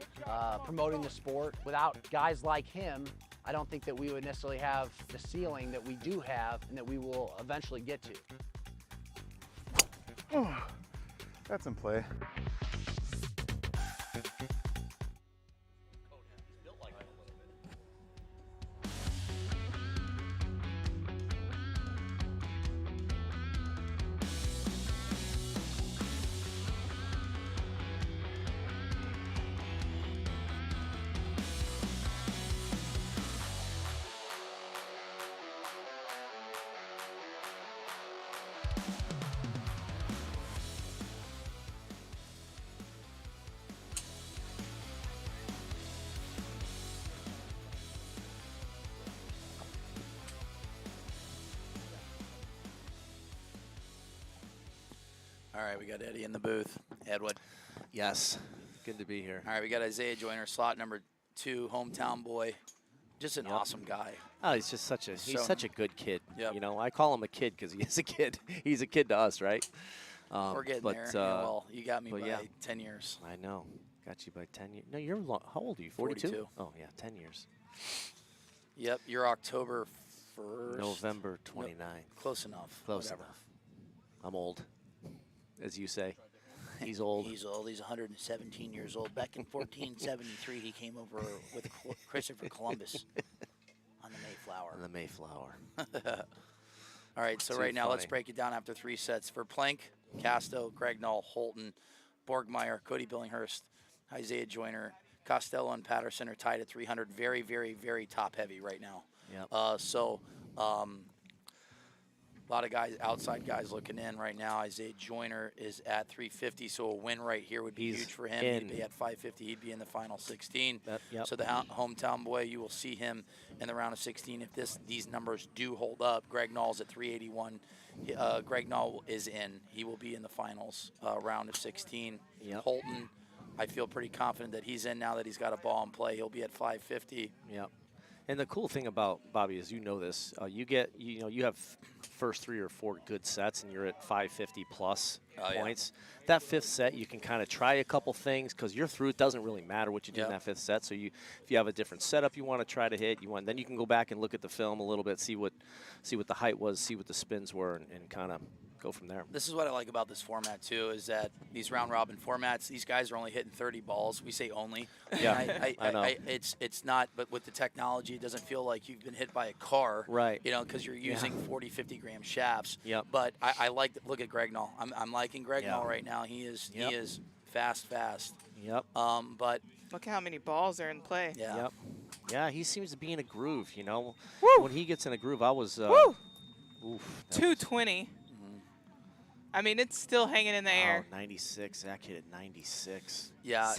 promoting the sport. Without guys like him, I don't think that we would necessarily have the ceiling that we do have and that we will eventually get to. Oh, that's in play. All right, we got Eddie in the booth. Edward. Yes, good to be here. All right, we got Isaiah Joyner, slot number 2, hometown boy. Just an awesome guy. Oh, he's just such a good kid. Yep. I call him a kid because he is a kid. He's a kid to us, right? We're getting there. Well, you got me by 10 years. I know. Got you by 10 years. No, you're how old are you? 42? Oh, yeah, 10 years. Yep, you're October 1st. November 29th. No, close enough. Close Whatever. enough. I'm old, as you say. He's old. He's old. He's 117 years old. Back in 1473, he came over with Christopher Columbus on the Mayflower. On the Mayflower. All right, so Too right now let's funny. break it down after 3 sets. For Plank, Casto, Greg Nall, Holton, Borgmeyer, Cody Billinghurst, Isaiah Joyner, Costello, and Patterson are tied at 300. Very, very, very top heavy right now. Yep. A lot of guys, outside guys looking in right now. Isaiah Joyner is at 350, so a win right here would be huge for him. He'd be at 550. He'd be in the final 16. Yep. So the hometown boy, you will see him in the round of 16 if these numbers do hold up. Greg Nall's at 381. Greg Nall is in. He will be in the finals round of 16. Yep. Holton, I feel pretty confident that he's in now that he's got a ball in play. He'll be at 550. Yep. And the cool thing about Bobby is, you know this, you have first 3 or 4 good sets, and you're at 550 plus points. Yeah. That 5th set, you can kind of try a couple things because you're through. It doesn't really matter what you do in that 5th set. So if you have a different setup you want to try to hit, then you can go back and look at the film a little bit, see what the height was, see what the spins were, and kind of go from there. This is what I like about this format too, is that these round robin formats, these guys are only hitting 30 balls. We say only. Yeah, I know. It's not, but with the technology, it doesn't feel like you've been hit by a car. Right. Because you're using 40, 50 gram shafts. Yep. But I like, look at Greg Nall. I'm liking Greg Nall right now. He is fast. Yep. But look how many balls are in play. Yeah. Yep. Yeah, he seems to be in a groove, Woo! When he gets in a groove, I was Woo! Oof, 220. I mean, it's still hanging in the air. 96. Zach hit at 96. Yeah,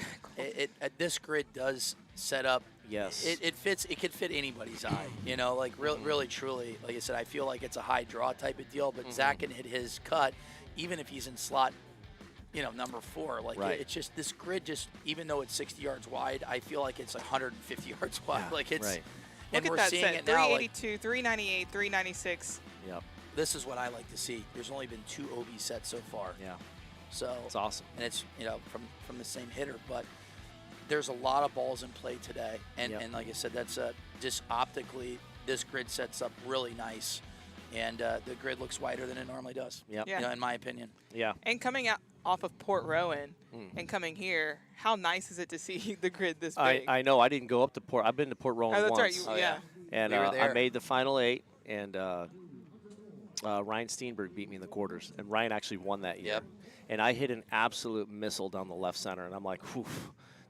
this grid does set up. Yes. It fits. It could fit anybody's eye. Like really, truly. Like I said, I feel like it's a high draw type of deal. But Zach can hit his cut, even if he's in slot, number 4. Like it's just this grid. Just even though it's 60 yards wide, I feel like it's 150 yards wide. Yeah, like it's. Right. And Look we're at that seeing set. it now. 382, 398, 396. Yep. This is what I like to see. There's only been 2 OB sets so far. Yeah. So it's awesome. And it's from the same hitter, but there's a lot of balls in play today. And like I said, that's just optically this grid sets up really nice, and the grid looks wider than it normally does. Yep. Yeah. In my opinion. Yeah. And coming out off of Port Rowan and coming here, how nice is it to see the grid this big? I know. I didn't go up to Port. I've been to Port Rowan that's once. right. Yeah. And I made the final 8, and Ryan Steenberg beat me in the quarters, and Ryan actually won that year. Yep. And I hit an absolute missile down the left center, and I'm like, whew,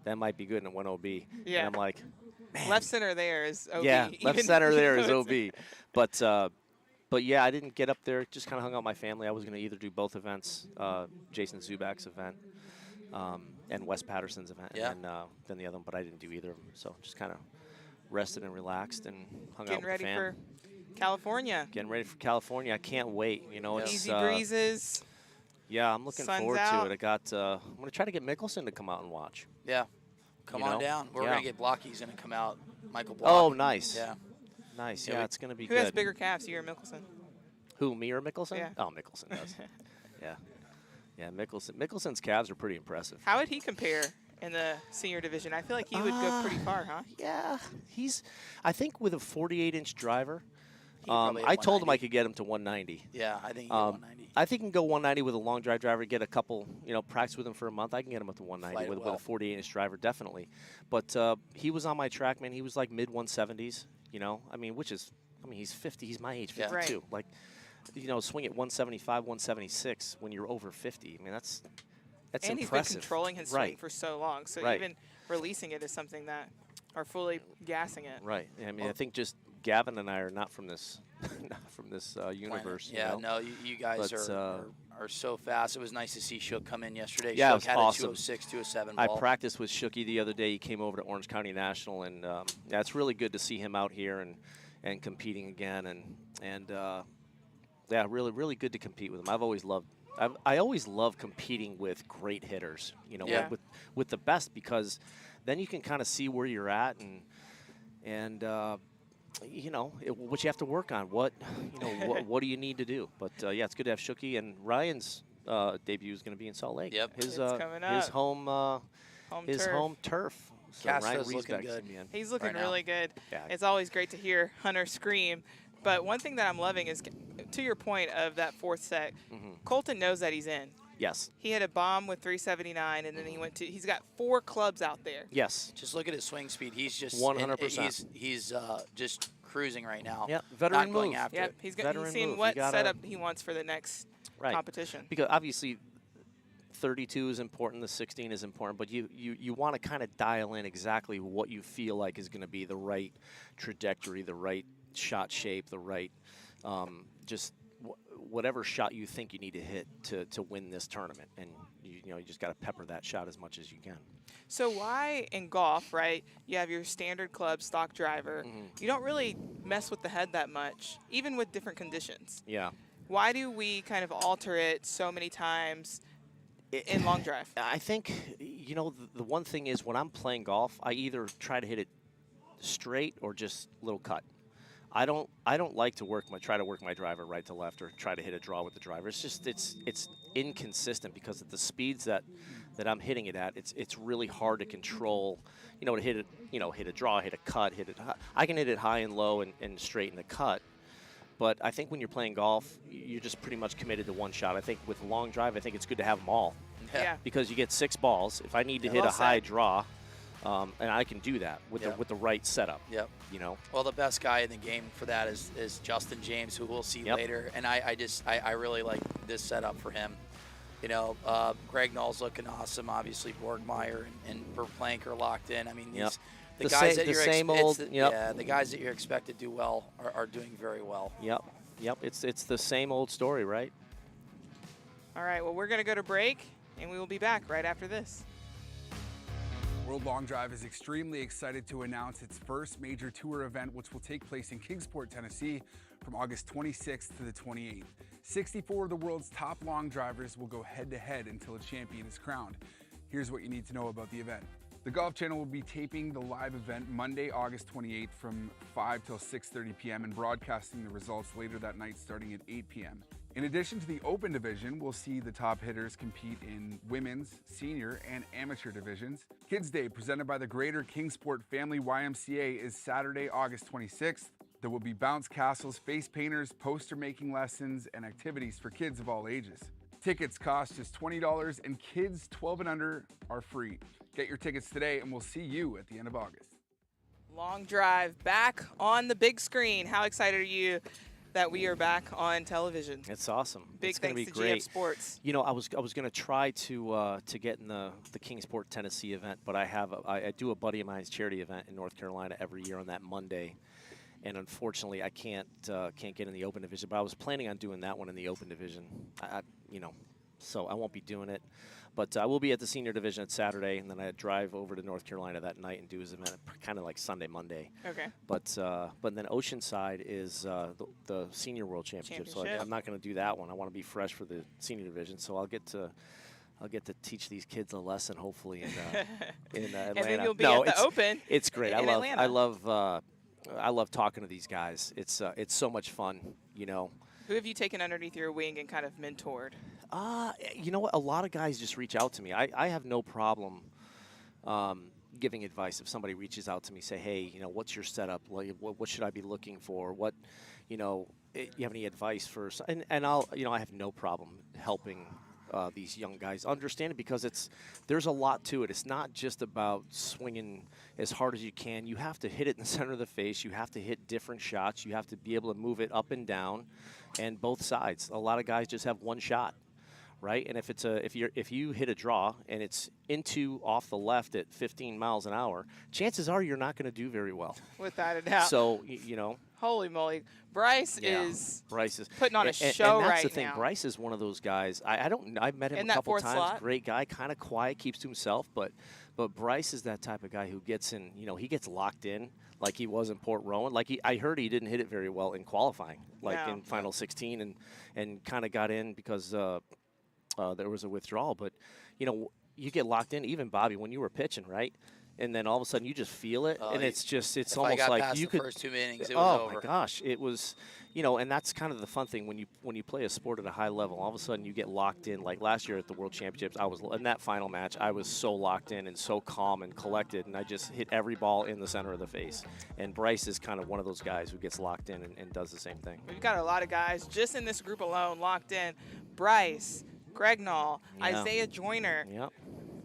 that might be good, and it went OB. Yeah. And I'm like, man. Left center there is OB. Yeah, left center there is OB. But yeah, I didn't get up there. Just kind of hung out with my family. I was going to either do both events, Jason Zubak's event and Wes Patterson's event, and then the other one, but I didn't do either of them. So just kind of rested and relaxed and hung out with the fam. Getting ready for California. Getting ready for California. I can't wait. It's easy breezes. Yeah, I'm looking forward to it. I'm going to try to get Mickelson to come out and watch. Yeah. Come on down. We're going to get Blocky's going to come out. Michael Block. Oh, nice. Yeah. Nice. Yeah, it's going to be good. Who has bigger calves, you or Mickelson? Who, me or Mickelson? Yeah. Oh, Mickelson does. Yeah. Yeah, Mickelson's calves are pretty impressive. How would he compare in the senior division? I feel like he would go pretty far, huh? Yeah. I think with a 48-inch driver, I told him I could get him to 190. Yeah, I think he can go 190. I think he can go 190 with a long drive driver, get a couple, practice with him for a month. I can get him up to 190 with a 48-inch driver, definitely. But he was on my track, man. He was like mid-170s, he's 50. He's my age, 52. Right. Like, swing at 175, 176 when you're over 50. I mean, that's and impressive. He's been controlling his swing for so long. So even releasing it is something that, or fully gassing it. Right. I mean, I think just Gavin and I are not from this universe. Yeah, no, you guys are so fast. It was nice to see Shook come in yesterday. Yeah, Shook it was had awesome. a 206, 207 I ball. practiced with Shooky the other day. He came over to Orange County National, and it's really good to see him out here and competing again. And really, really good to compete with him. I always love competing with great hitters, with the best, because then you can kind of see where you're at and what you have to work on. What do you need to do? But it's good to have Shooky, and Ryan's debut is going to be in Salt Lake. Yep, it's coming up. His home turf. So Casto's looking good. He's looking really good. Yeah. It's always great to hear Hunter scream. But one thing that I'm loving is, to your point of that 4th set, Colton knows that he's in. Yes. He had a bomb with 379, and then he's got 4 clubs out there. Yes. Just look at his swing speed. He's just 100%. He's just cruising right now. Yeah, veteran not going move. after Yep, it. he's seeing what setup he wants for the next competition. Because obviously 32 is important, the 16 is important, but you want to kind of dial in exactly what you feel like is going to be the right trajectory, the right shot shape, the right whatever shot you think you need to hit to win this tournament, and you just got to pepper that shot as much as you can. So why in golf, right, you have your standard club stock driver, you don't really mess with the head that much, even with different conditions. Yeah. Why do we kind of alter it so many times in long drive? I think, the one thing is when I'm playing golf, I either try to hit it straight or just little cut. I don't like to try to work my driver right to left or try to hit a draw with the driver. It's just it's inconsistent because at the speeds that I'm hitting it at, it's really hard to control. To hit it, hit a draw, hit a cut, hit it. I can hit it high and low and straight in the cut. But I think when you're playing golf, you're just pretty much committed to one shot. I think with long drive, I think it's good to have them all. Yeah. Because you get 6 balls. If I need to hit a high draw, and I can do that with the right setup. Yep. Well, the best guy in the game for that is Justin James, who we'll see later. And I really like this setup for him. Greg Nall's looking awesome. Obviously, Borgmeyer and Forplank are locked in. I mean, the guys that the guys that you're expected to do well are doing very well. Yep. It's the same old story, right? All right. Well, we're going to go to break, and we will be back right after this. World Long Drive is extremely excited to announce its first major tour event, which will take place in Kingsport, Tennessee from August 26th to the 28th. 64 of the world's top long drivers will go head-to-head until a champion is crowned. Here's what you need to know about the event. The Golf Channel will be taping the live event Monday, August 28th from 5 till 6:30 p.m. and broadcasting the results later that night starting at 8 p.m. In addition to the Open division, we'll see the top hitters compete in women's, senior, and amateur divisions. Kids Day, presented by the Greater Kingsport Family YMCA, is Saturday, August 26th. There will be bounce castles, face painters, poster making lessons, and activities for kids of all ages. Tickets cost just $20, and kids 12 and under are free. Get your tickets today, and we'll see you at the end of August. Long drive back on the big screen. How excited are you that we are back on television? It's awesome. Big it's going to be thanks to great. GF Sports. I was going to try to get in the Kingsport, Tennessee event, but I do a buddy of mine's charity event in North Carolina every year on that Monday, and unfortunately I can't get in the Open division. But I was planning on doing that one in the Open division. So I won't be doing it. But I will be at the senior division at Saturday, and then I drive over to North Carolina that night and do his event kind of like Sunday, Monday. Okay. But then Oceanside is the senior world championship. So I'm not going to do that one. I want to be fresh for the senior division. So I'll get to teach these kids a lesson, hopefully, in Atlanta. And then you'll be at the Open. It's great. In Atlanta. I love talking to these guys. It's so much fun, Who have you taken underneath your wing and kind of mentored? You know what? A lot of guys just reach out to me. I have no problem giving advice if somebody reaches out to me. Say, hey, what's your setup? What should I be looking for? What, you have any advice for? And I'll, I have no problem helping these young guys understand it because there's a lot to it. It's not just about swinging as hard as you can. You have to hit it in the center of the face. You have to hit different shots. You have to be able to move it up and down, and both sides. A lot of guys just have one shot, right? And if you hit a draw and it's off the left at 15 miles an hour, chances are you're not going to do very well. Without a doubt. So Holy moly. Bryce is putting on a show and that's right the thing. now. Bryce is one of those guys. I've met him In a that couple fourth times. slot? Great guy, kind of quiet, keeps to himself. But Bryce is that type of guy who gets in. He gets locked in like he was in Port Rowan. I heard he didn't hit it very well in qualifying, in final 16, and kind of got in because there was a withdrawal. But you get locked in. Even Bobby, when you were pitching, right? And then all of a sudden you just feel it, and it's almost like you could. First 2 innings, it was over. Oh my gosh, it was, and that's kind of the fun thing when you play a sport at a high level. All of a sudden you get locked in. Like last year at the World Championships, I was in that final match. I was so locked in and so calm and collected, and I just hit every ball in the center of the face. And Bryce is kind of one of those guys who gets locked in and does the same thing. We've got a lot of guys just in this group alone locked in. Bryce, Greg Nall, Isaiah Joyner. Yep.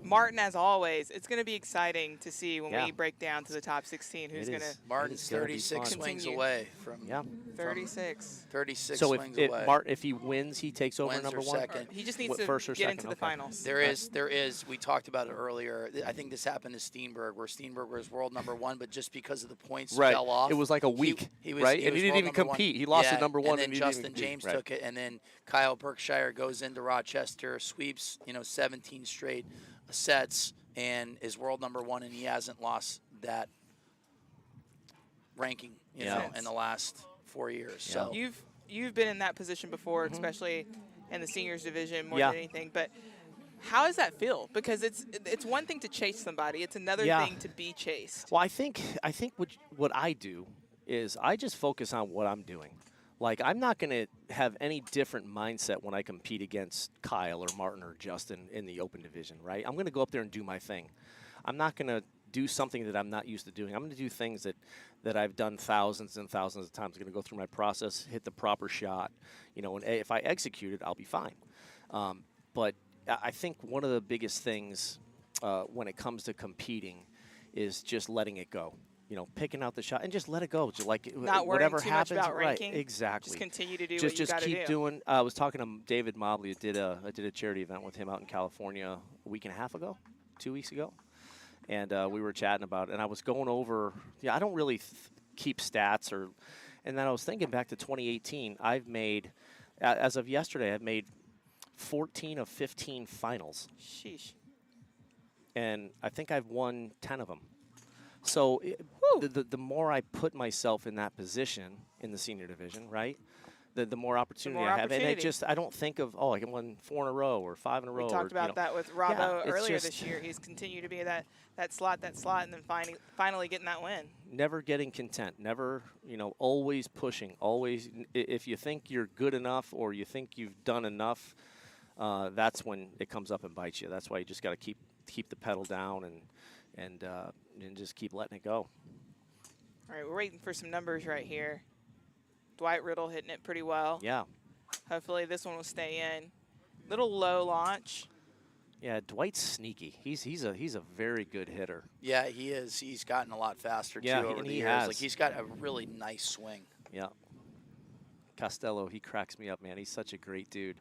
Martin, as always, it's going to be exciting to see when Yeah. we break down to the top 16 who's going to Martin's 36 swings away from 36. 36 so swings if away. if he wins, he takes over Wins number or one. second. He just needs What, to first or get second? into the Okay. finals. There is. We talked about it earlier. I think this happened to Steenberg, where Steenberg was world number one, but just because of the points fell off. It was like a week, was, right? He and was he didn't world even number compete. one. He lost yeah, at number one, and then he didn't Justin even compete. James Right. took it, and then Kyle Berkshire goes into Rochester, sweeps 17 straight sets, and is world number one, and he hasn't lost that ranking, you know, in the last 4 years. So You've been in that position before, especially in the seniors division more Yeah. than anything. But how does that feel? Because it's one thing to chase somebody; it's another Yeah. thing to be chased. Well, I think what I do is I just focus on what I'm doing. Like, I'm not going to have any different mindset when I compete against Kyle or Martin or Justin in the open division, right? I'm going to go up there and do my thing. I'm not going to do something that I'm not used to doing. I'm going to do things that I've done thousands and thousands of times. I'm going to go through my process, hit the proper shot, you know, and if I execute it, I'll be fine. But I think one of the biggest things when it comes to competing is just letting it go. You know, picking out the shot and just let it go. Just like Not worrying whatever too happens, much about right? ranking. Exactly. Just continue to do what you just gotta keep do. doing. I was talking to David Mobley. I did a charity event with him out in California a week and a half ago, 2 weeks ago, and we were chatting about it. And I was going over. Yeah, I don't really keep stats and then I was thinking back to 2018. I've made, as of yesterday, I've made 14 of 15 finals. Sheesh. And I think I've won 10 of them. So the more I put myself in that position in the senior division, right, the more opportunity I have. And I don't think of, I can win 4 in a row or 5 in a row. We talked about that with Robbo earlier this year. He's continued to be that slot, and then finally getting that win. Never getting content, never, always pushing, always. If you think you're good enough or you think you've done enough, that's when it comes up and bites you. That's why you just got to keep the pedal down and just keep letting it go. All right, we're waiting for some numbers right here. Dwight Riddle hitting it pretty well. Yeah. Hopefully this one will stay in. Little low launch. Yeah, Dwight's sneaky. He's a very good hitter. Yeah, he is. He's gotten a lot faster too over the years. Has. Like, he's got a really nice swing. Yeah. Costello, he cracks me up, man. He's such a great dude.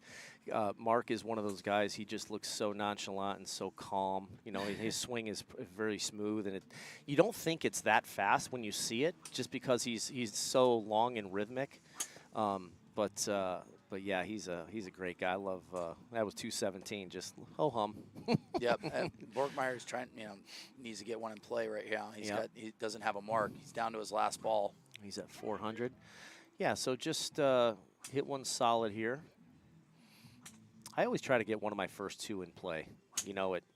Mark is one of those guys. He just looks so nonchalant and so calm. His swing is very smooth, and you don't think it's that fast when you see it, just because he's so long and rhythmic. But yeah, he's a great guy. I love that was 217. Just hum. Yep. Borgmeyer's trying. Needs to get one in play right now. He doesn't have a mark. He's down to his last ball. He's at 400. Yeah, so just hit one solid here. I always try to get one of my first 2 in play.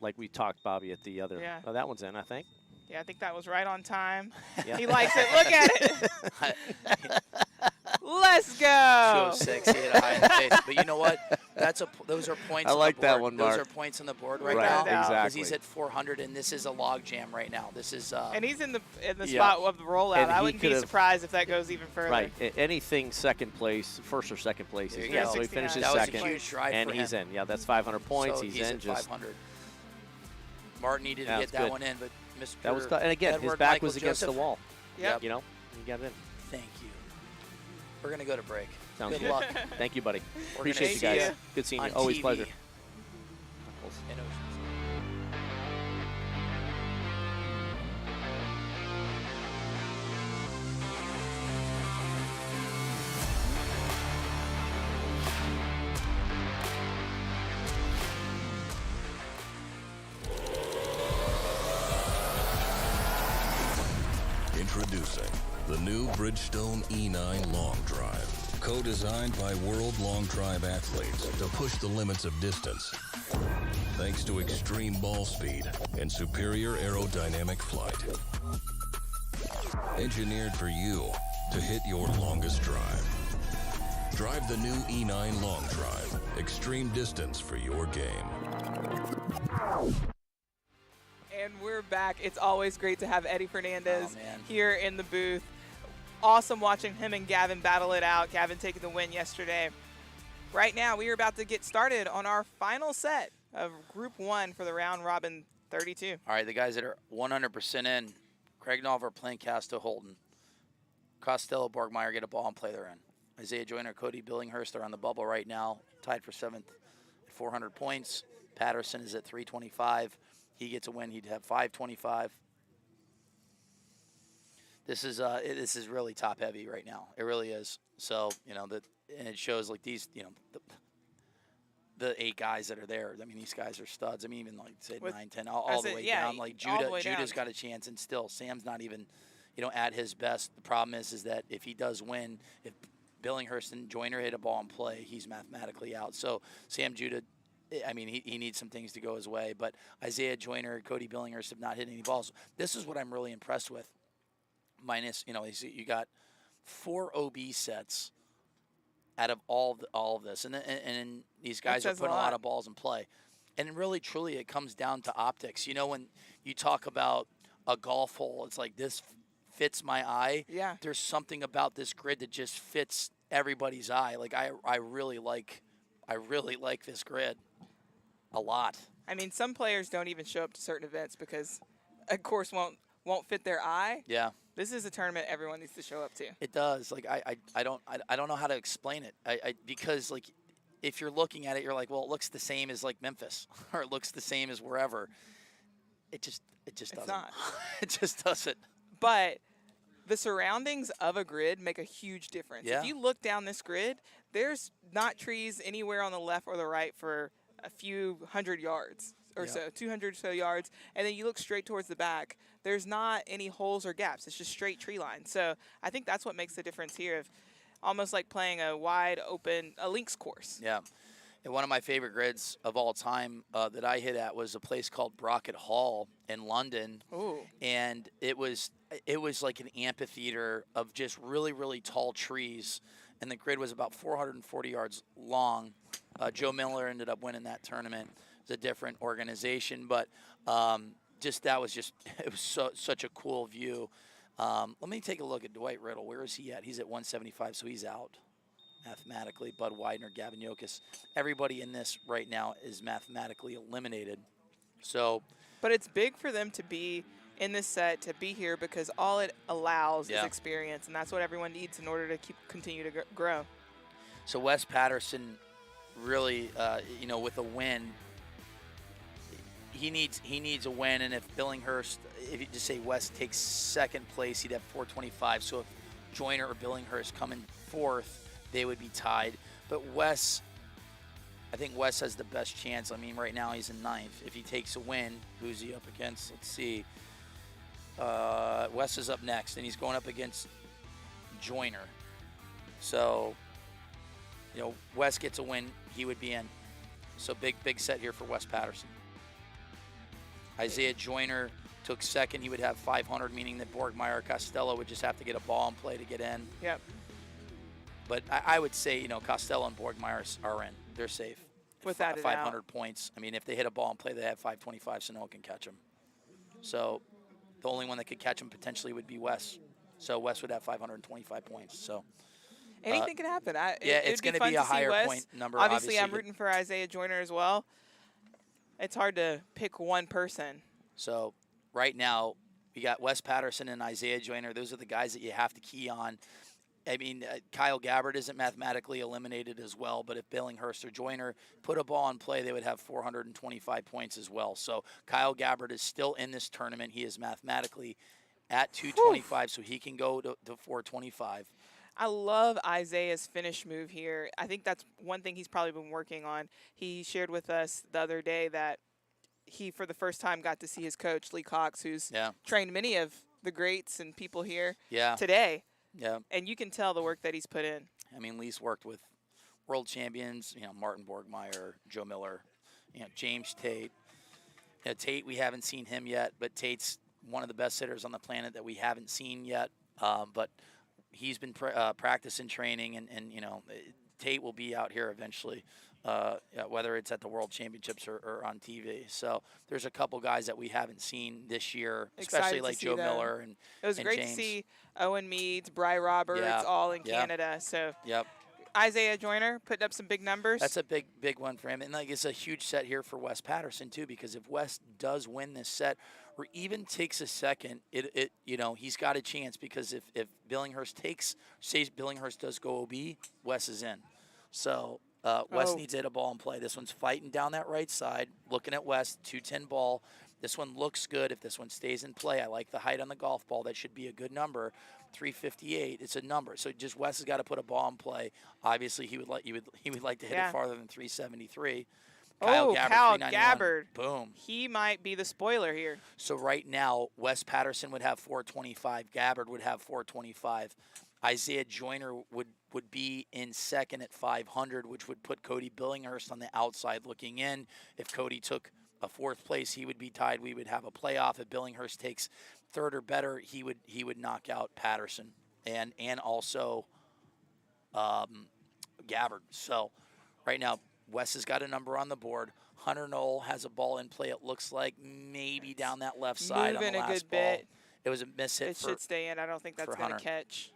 Like we talked, Bobby, at the other. Yeah. Oh, that one's in, I think. Yeah, I think that was right on time. Yeah. He likes it. Look at it. Let's go. 206. He hit a high in the face. But you know what? Those are points. I like on the board. that one, Those Mark. are points on the board right now. now. Exactly. Because he's at 400, and this is a log jam right now. This is. And he's in the spot of the rollout. I wouldn't be surprised if that goes even further. Right. Anything second place, first or second place. He's Yeah, so he finishes that was second. a huge stride and for he's him. in. Yeah, that's 500 points. So he's in in. Just 500. Martin needed to get that one in, but Mr. That was and again, Edward his back Michael was against Joseph. the wall. Yep. He got it in. Thank you. We're going to go to break. Sounds good luck. Thank you, buddy. We're Appreciate you gonna guys. see you Good seeing you. on Always TV. pleasure. In Oceans. Introducing the new Bridgestone E9 Long Drive. Co-designed by world long drive athletes to push the limits of distance. Thanks to extreme ball speed and superior aerodynamic flight. Engineered for you to hit your longest drive. Drive the new E9 Long Drive. Extreme distance for your game. And we're back. It's always great to have Eddie Fernandez man. here in the booth. Awesome watching him and Gavin battle it out. Gavin taking the win yesterday. Right now, we are about to get started on our final set of Group 1 for the round robin 32. All right, the guys that are 100% in, Craig Nall, Forplank, Casto, Holton. Costello, Borgmeyer get a ball and play their in. Isaiah Joyner, Cody Billinghurst are on the bubble right now, tied for 7th at 400 points. Patterson is at 325. He gets a win. He'd have 525. This is really top heavy right now. It really is. So, and it shows like these, the 8 guys that are there. I mean, these guys are studs. I mean, even like say 9, 10, all the way down. Like Judah's got a chance, and still Sam's not even, at his best. The problem is that if he does win, if Billinghurst and Joyner hit a ball and play, he's mathematically out. So Sam Judah, I mean, he needs some things to go his way. But Isaiah Joyner, Cody Billinghurst have not hit any balls. This is what I'm really impressed with. Minus, you got 4 OB sets out of all of this, and these guys are putting a lot of balls in play. And really, truly, it comes down to optics. When you talk about a golf hole, it's like this fits my eye. Yeah. There's something about this grid that just fits everybody's eye. Like I really like this grid a lot. I mean, some players don't even show up to certain events because a course won't fit their eye. Yeah. This is a tournament everyone needs to show up to. It does. Like I don't know how to explain it. Because like if you're looking at it, you're like, well, it looks the same as like Memphis, or it looks the same as wherever. It just doesn't. It's not. It just doesn't. But the surroundings of a grid make a huge difference. Yeah. If you look down this grid, there's not trees anywhere on the left or the right for a few hundred yards or so, 200 or so yards, and then you look straight towards the back. There's not any holes or gaps. It's just straight tree line. So I think that's what makes the difference here, of almost like playing a wide open, a links course. Yeah. And one of my favorite grids of all time that I hit at was a place called Brockett Hall in London. Ooh. And it was like an amphitheater of just really, really tall trees. And the grid was about 440 yards long. Joe Miller ended up winning that tournament. It's a different organization, but it was such a cool view. Let me take a look at Dwight Riddle. Where is he at? He's at 175, so he's out mathematically. Bud Widener, Gavin Yokas, everybody in this right now is mathematically eliminated. So, but it's big for them to be in this set, to be here, because all it allows is experience, and that's what everyone needs in order to continue to grow. So Wes Patterson really, with a win, he needs a win, and if Billinghurst, if you just say Wes takes 2nd place, he'd have 425. So if Joyner or Billinghurst come in 4th, they would be tied. But I think Wes has the best chance. I mean, right now he's in 9th. If he takes a win, who's he up against? Let's see. Wes is up next, and he's going up against Joyner. So, Wes gets a win, he would be in. So big set here for Wes Patterson. Isaiah Joyner took 2nd. He would have 500, meaning that Borgmeyer or Costello would just have to get a ball and play to get in. Yep. But I would say, Costello and Borgmeyer are in. They're safe. Without 500 points. I mean, if they hit a ball and play, they have 525, so no one can catch them. So the only one that could catch them potentially would be Wes. So Wes would have 525 points. So anything can happen. It's going to be a higher point number. Obviously, I'm rooting for Isaiah Joyner as well. It's hard to pick one person. So right now, we got Wes Patterson and Isaiah Joyner. Those are the guys that you have to key on. I mean, Kyle Gabbard isn't mathematically eliminated as well, but if Billinghurst or Joyner put a ball in play, they would have 425 points as well. So Kyle Gabbard is still in this tournament. He is mathematically at 225, so he can go to 425. I love Isaiah's finish move here. I think that's one thing he's probably been working on. He shared with us the other day that he, for the first time, got to see his coach, Lee Cox, who's trained many of the greats and people here today. Yeah. And you can tell the work that he's put in. I mean, Lee's worked with world champions, Martin Borgmeyer, Joe Miller, James Tate. Tate, we haven't seen him yet, but Tate's one of the best hitters on the planet that we haven't seen yet. But he's been practicing, training, and Tate will be out here eventually, whether it's at the World Championships or on TV. So there's a couple guys that we haven't seen this year, especially like Joe Miller and it was great James. to see Owen Meads, Bry Roberts, all in Canada. So Isaiah Joyner putting up some big numbers. That's a big one for him. And like, it's a huge set here for Wes Patterson too, because if Wes does win this set or even takes a second, he's got a chance, because if Billinghurst say Billinghurst does go OB, Wes is in. So Wes needs to hit a ball and play. This one's fighting down that right side, looking at Wes, 210 ball. This one looks good. If this one stays in play, I like the height on the golf ball. That should be a good number. 358. It's a number. So just Wes has got to put a ball in play. Obviously, he would like to hit it farther than 373. Kyle Gabbard. Boom. He might be the spoiler here. So right now, Wes Patterson would have 425. Gabbard would have 425. Isaiah Joyner would be in second at 500, which would put Cody Billinghurst on the outside looking in. If Cody took a fourth place, he would be tied. We would have a playoff. If Billinghurst takes third or better, he would knock out Patterson and also Gabbard. So right now, Wes has got a number on the board. Hunter Nall has a ball in play. It looks like maybe down that left side Moving on the last a good ball. Bit. It was a miss hit. It should stay in. I don't think that's going to Hunter. catch.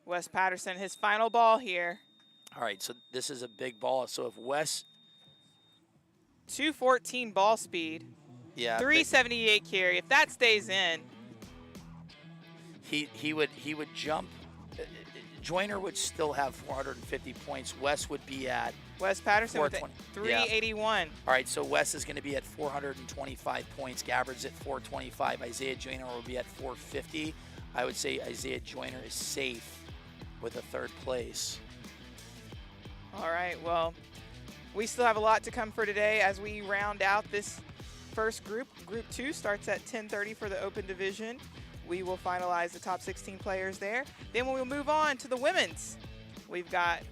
Wes Patterson, his final ball here. All right, so this is a big ball. So if Wes 214 ball speed. Yeah. 378 carry. If that stays in, he would jump. Joyner would still have 450 points. Wes would be at Wes Patterson with 381. Yeah. All right, so Wes is going to be at 425 points. Gabbard's at 425. Isaiah Joyner will be at 450. I would say Isaiah Joyner is safe with a third place. All right, well, we still have a lot to come for today as we round out this first group. Group 2 starts at 10:30 for the Open Division. We will finalize the top 16 players there. Then we'll move on to the women's. We've got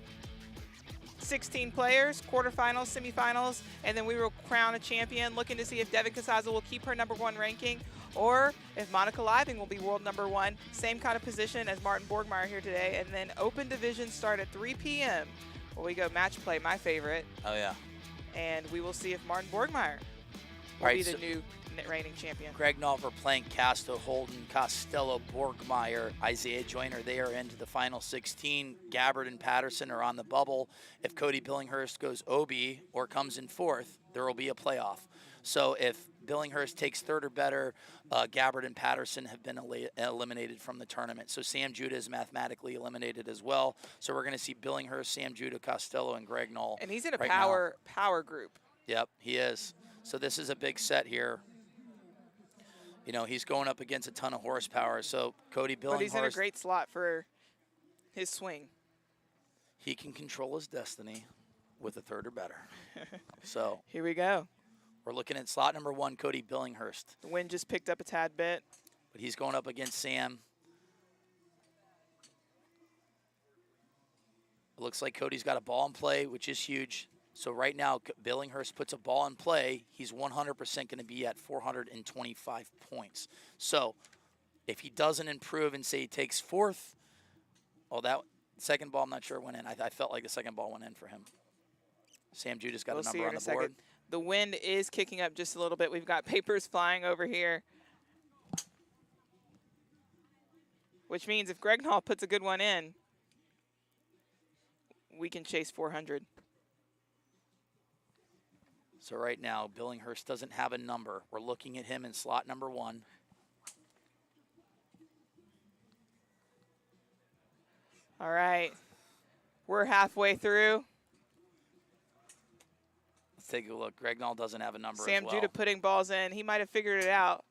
16 players, quarterfinals, semifinals, and then we will crown a champion, looking to see if Devin Casazza will keep her #1 ranking or if Monica Living will be world #1. Same kind of position as Martin Borgmeyer here today. And then Open Division start at 3 p.m. where we go match play, my favorite. Oh, yeah. And we will see if Martin Borgmeyer will be the new reigning champion. Greg Nall, Forplank, Casto, Holton, Costello, Borgmeyer, Isaiah Joyner, they are into the final 16. Gabbard and Patterson are on the bubble. If Cody Billinghurst goes OB or comes in fourth, there will be a playoff. So if Billinghurst takes third or better, Gabbard and Patterson have been eliminated from the tournament. So Sam Judah is mathematically eliminated as well. So we're going to see Billinghurst, Sam Judah, Costello, and Greg Nall. And he's in a power group. Yep, he is. So this is a big set here. You know, he's going up against a ton of horsepower. So Cody Billinghurst. But he's in a great slot for his swing. He can control his destiny with a third or better. So here we go. We're looking at slot #1, Cody Billinghurst. The wind just picked up a tad bit. But he's going up against Sam. It looks like Cody's got a ball in play, which is huge. So right now, Billinghurst puts a ball in play. He's 100% going to be at 425 points. So if he doesn't improve and say he takes fourth, that second ball, I'm not sure went in. I felt like the second ball went in for him. Sam Judah's got a number on the board. The wind is kicking up just a little bit. We've got papers flying over here. Which means if Greg Nall puts a good one in, we can chase 400. So right now, Billinghurst doesn't have a number. We're looking at him in slot #1. All right. We're halfway through. Let's take a look. Greg Nall doesn't have a number Sam as well. Judah putting balls in. He might have figured it out.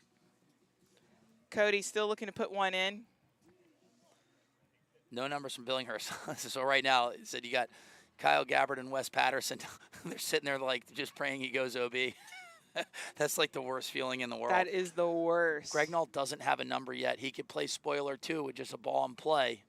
Cody's still looking to put one in. No numbers from Billinghurst. So right now, it said you got Kyle Gabbard and Wes Patterson. They're sitting there like just praying he goes OB. That's like the worst feeling in the world. That is the worst. Greg Nall doesn't have a number yet. He could play spoiler too with just a ball in play.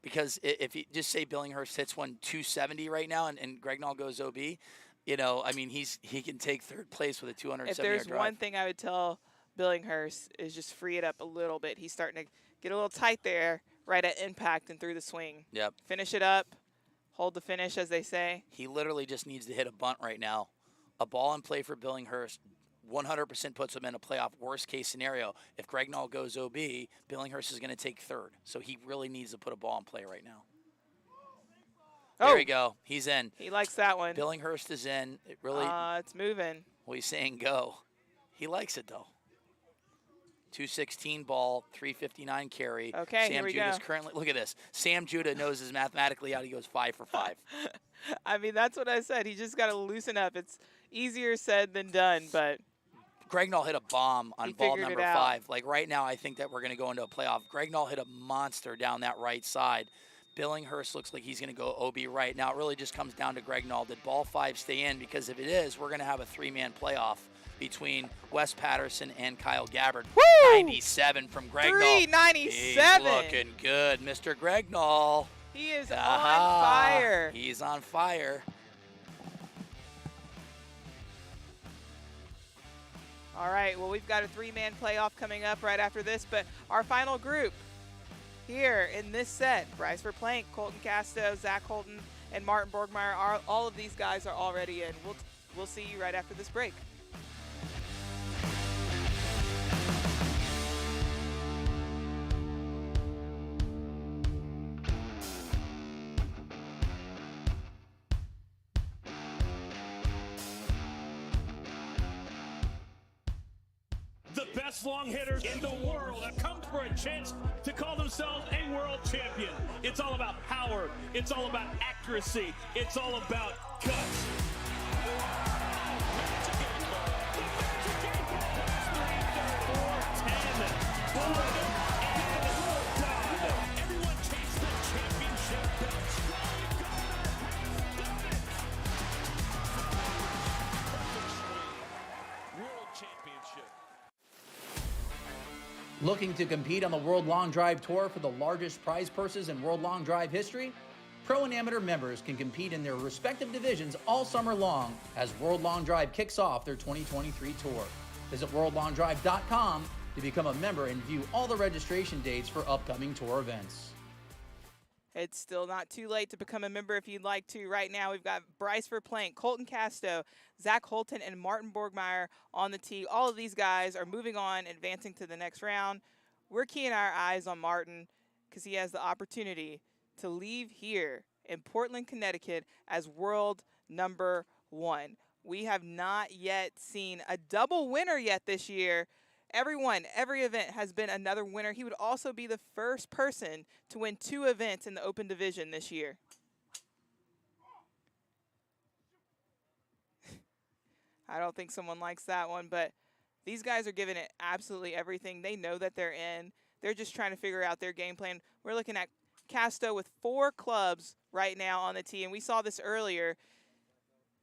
Because if you just say Billinghurst hits one 270 right now and Greg Nall goes OB, you know, I mean, he can take third place with a 270 If there's drive. one thing I would tell Billinghurst is just free it up a little bit. He's starting to get a little tight there right at impact and through the swing. Yep. Finish it up. Hold the finish, as they say. He literally just needs to hit a bunt right now. A ball in play for Billinghurst 100% puts him in a playoff worst case scenario. If Greg Nall goes OB, Billinghurst is going to take third. So he really needs to put a ball in play right now. There we go. He's in. He likes that one. Billinghurst is in. It really. It's moving. Well, he's saying go. He likes it, though. 216 ball, 359 carry. Okay, Sam here we Judah's go. currently, look at this. Sam Judah knows his mathematically out. He goes 5 for 5. I mean, that's what I said. He just got to loosen up. It's easier said than done, but. Greg Nall hit a bomb on ball figured number it out. 5. Like right now, I think that we're going to go into a playoff. Greg Nall hit a monster down that right side. Billinghurst looks like he's going to go OB right. Now, it really just comes down to Greg Nall. Did ball 5 stay in? Because if it is, we're going to have a 3-man playoff between Wes Patterson and Kyle Gabbard. Woo! 97 from Greg Nall. 397. He's looking good, Mr. Greg Nall. He is on fire. He's on fire. All right, well, we've got a 3-man playoff coming up right after this, but our final group here in this set, Bryce Forplank, Colton Casto, Zach Holton, and Martin Borgmeyer, all of these guys are already in. We'll see you right after this break. The best long hitters in the world have come for a chance to call themselves a world champion. It's all about power. It's all about accuracy. It's all about guts. Everyone takes the championship belts. World championship. Looking to compete on the World Long Drive Tour for the largest prize purses in World Long Drive history? Pro and amateur members can compete in their respective divisions all summer long as World Long Drive kicks off their 2023 tour. Visit worldlongdrive.com to become a member and view all the registration dates for upcoming tour events. It's still not too late to become a member if you'd like to. Right now, we've got Bryce Forplank, Colton Casto, Zach Holton, and Martin Borgmeyer on the tee. All of these guys are moving on, advancing to the next round. We're keying our eyes on Martin because he has the opportunity to leave here in Portland, Connecticut as world number 1. We have not yet seen a double winner yet this year. Every event has been another winner. He would also be the first person to win 2 events in the Open Division this year. I don't think someone likes that one, but these guys are giving it absolutely everything. They know that they're in. They're just trying to figure out their game plan. We're looking at Casto with 4 clubs right now on the tee, and we saw this earlier.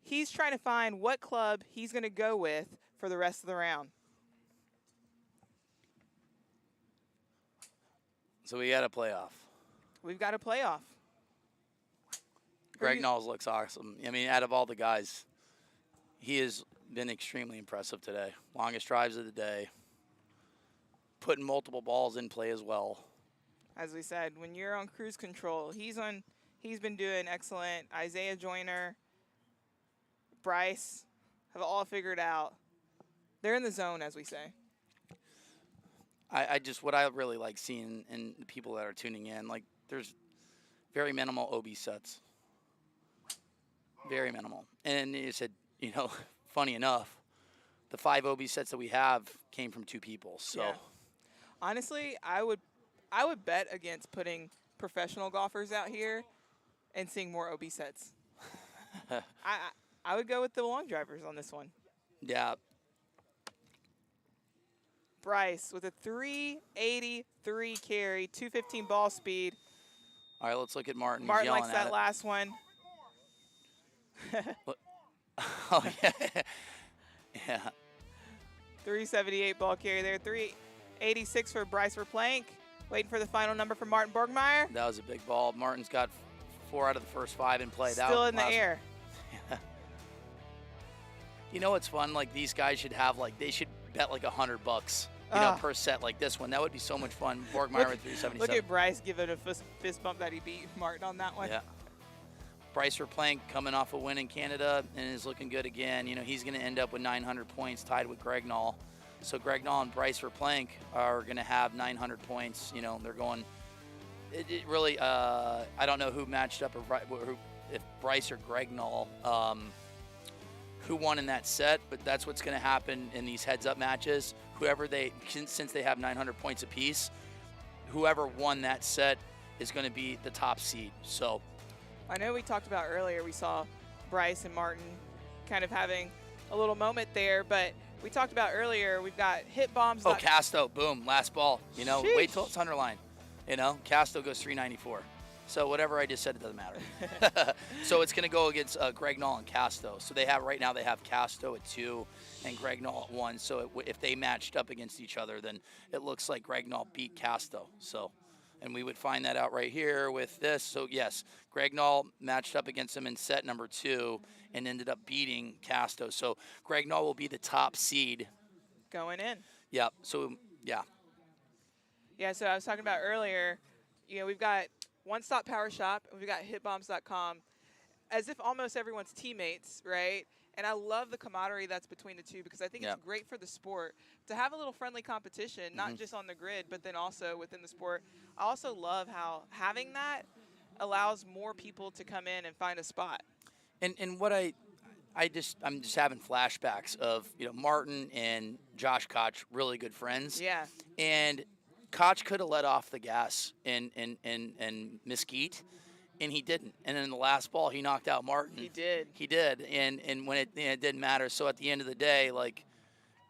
He's trying to find what club he's going to go with for the rest of the round. So we got a playoff. We've got a playoff. Greg Knowles looks awesome. I mean, out of all the guys, he has been extremely impressive today. Longest drives of the day. Putting multiple balls in play as well. As we said, when you're on cruise control, he's been doing excellent. Isaiah Joyner, Bryce have all figured out. They're in the zone, as we say. What I really like seeing in the people that are tuning in, like there's very minimal OB sets. Very minimal. And you said, you know, funny enough, the 5 OB sets that we have came from 2 people. So yeah. Honestly, I would bet against putting professional golfers out here and seeing more OB sets. I would go with the long drivers on this one. Yeah. Bryce with a 383 carry, 215 ball speed. All right, let's look at Martin. Martin likes that last one. Oh, yeah. Yeah. 378 ball carry there. 386 for Bryce Forplank. Waiting for the final number for Martin Borgmeyer. That was a big ball. Martin's got 4 out of the first 5 in play. Still in the air. Yeah. You know what's fun? Like these guys should have they should bet like $100. You know, per set like this one. That would be so much fun. Borgmeyer with 377. Look at Bryce giving a fist bump that he beat Martin on that one. Yeah. Bryce Forplank coming off a win in Canada and is looking good again. You know, he's going to end up with 900 points, tied with Greg Nall. So Greg Nall and Bryce Forplank are going to have 900 points. You know, they're going. It really. I don't know who matched up or if Bryce or Greg Nall, who won in that set, but that's what's going to happen in these heads-up matches. Whoever since they have 900 points apiece, whoever won that set is going to be the top seed. So, I know we talked about earlier, we saw Bryce and Martin kind of having a little moment there, but we talked about earlier, we've got hit bombs. Oh, Casto, boom, last ball. You know, Sheesh. wait till it's underlined. You know, Casto goes 394. So whatever I just said, it doesn't matter. So it's going to go against Greg Nall and Casto. So right now they have Casto at 2 and Greg Nall at 1. So if they matched up against each other, then it looks like Greg Nall beat Casto. So, and we would find that out right here with this. So yes, Greg Nall matched up against him in set number 2 and ended up beating Casto. So Greg Nall will be the top seed. Going in. Yep. So, yeah. Yeah, so I was talking about earlier, you know, we've got One Stop Power Shop, and we've got hitbombs.com, as if almost everyone's teammates, right? And I love the camaraderie that's between the two because I think it's great for the sport to have a little friendly competition, not just on the grid, but then also within the sport. I also love how having that allows more people to come in and find a spot. And what I'm just having flashbacks of, you know, Martin and Josh Koch, really good friends. Yeah. And Koch could have let off the gas in Mesquite, and he didn't. And in the last ball, he knocked out Martin. He did. He did. And when it didn't matter. So at the end of the day, like,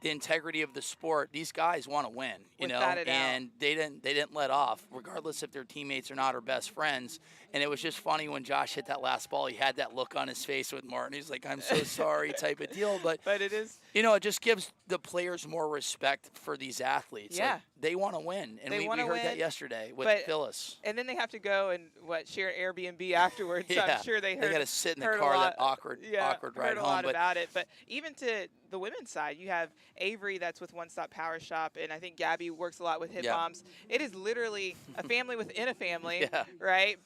the integrity of the sport, these guys want to win, you know, and they didn't let off, regardless if their teammates are not or best friends. And it was just funny when Josh hit that last ball, he had that look on his face with Martin. He's like, I'm so sorry type of deal. But it is, you know, it just gives the players more respect for these athletes. Yeah. Like, they want to win. And we heard that yesterday with Phyllis. And then they have to go and share an Airbnb afterwards. So I'm sure they got to sit in the car, that awkward ride heard a home. lot about it. But even to the women's side, you have Avery that's with One Stop Power Shop, and I think Gabby works a lot with hit bombs. It is literally a family within a family, right?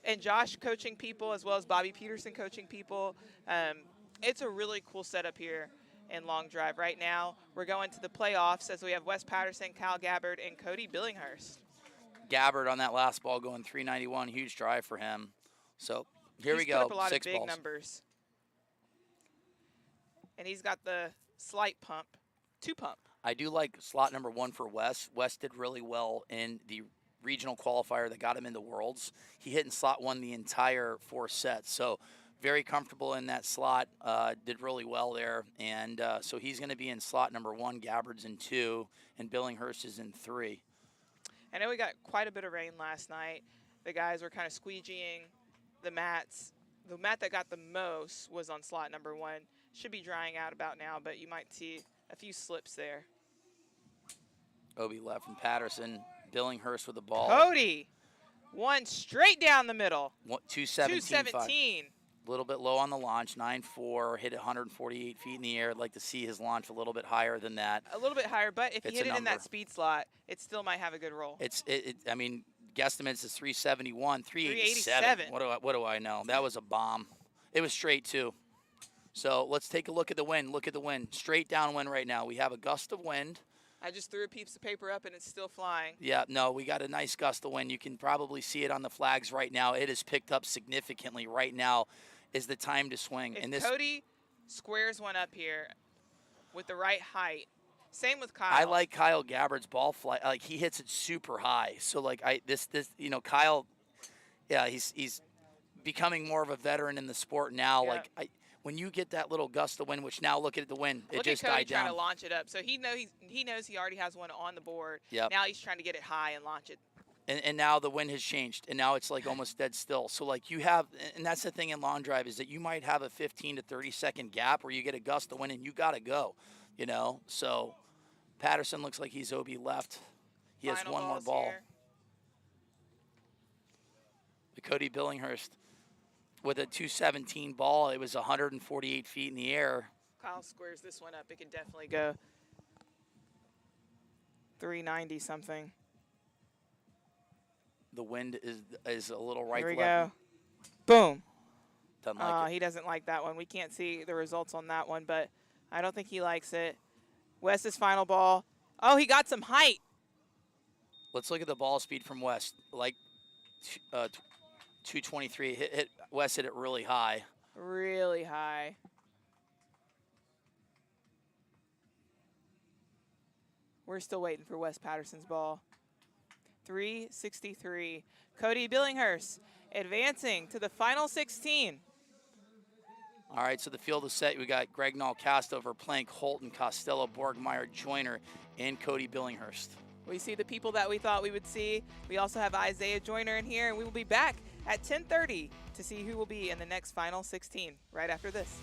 And Josh coaching people as well as Bobby Peterson coaching people. It's a really cool setup here in Long Drive. Right now, we're going to the playoffs as we have Wes Patterson, Kyle Gabbard, and Cody Billinghurst. Gabbard on that last ball going 391, huge drive for him. So here we go, Put up a lot 6 of big balls. numbers. And he's got the slight pump, 2 pump. I do like slot number 1 for Wes. Wes did really well in the regional qualifier that got him into Worlds. He hit in slot 1 the entire 4 sets. So very comfortable in that slot, did really well there. And so he's going to be in slot number 1, Gabbard's in 2, and Billinghurst is in 3. I know we got quite a bit of rain last night. The guys were kind of squeegeeing the mats. The mat that got the most was on slot number 1. Should be drying out about now, but you might see a few slips there. Obi left from Patterson. Billinghurst with the ball. Cody, one straight down the middle. 217. A little bit low on the launch, 9.4, hit 148 feet in the air. I'd like to see his launch a little bit higher than that. A little bit higher, but if you hit it in that speed slot, it still might have a good roll. I mean, guesstimates is 371, 387. What do I know? That was a bomb. It was straight too. So let's take a look at the wind. Look at the wind. Straight downwind right now. We have a gust of wind. I just threw a piece of paper up and it's still flying. Yeah, no, we got a nice gust of wind. You can probably see it on the flags right now. It has picked up significantly. Right now is the time to swing. If Cody squares one up here with the right height, same with Kyle. I like Kyle Gabbard's ball flight. Like, he hits it super high. So like you know, Kyle, yeah, he's becoming more of a veteran in the sport now. Yeah. Like when you get that little gust of wind, which now look at the wind, it just Cody died down. trying to launch it up. So he knows he already has one on the board. Yep. Now he's trying to get it high and launch it. And now the wind has changed, and now it's like almost dead still. So like you have, and that's the thing in long drive is that you might have a 15 to 30 second gap where you get a gust of wind and you got to go, you know. So Patterson looks like he's OB left. He has one more ball. Cody Billinghurst with a 217 ball. It was 148 feet in the air. Kyle squares this one up. It can definitely go 390 something. The wind is a little right. Here we left. go. Boom. Doesn't like it. He doesn't like that one. We can't see the results on that one, but I don't think he likes it. West's final ball. Oh, he got some height. Let's look at the ball speed from West. Like 223. Wes hit it really high. Really high. We're still waiting for Wes Patterson's ball. 363. Cody Billinghurst advancing to the final 16. All right, so the field is set. We got Greg Nall, Casto, Forplank, Holton, Costello, Borgmeyer, Joyner, and Cody Billinghurst. We see the people that we thought we would see. We also have Isaiah Joyner in here, and we will be back at 10:30 to see who will be in the next final 16 right after this.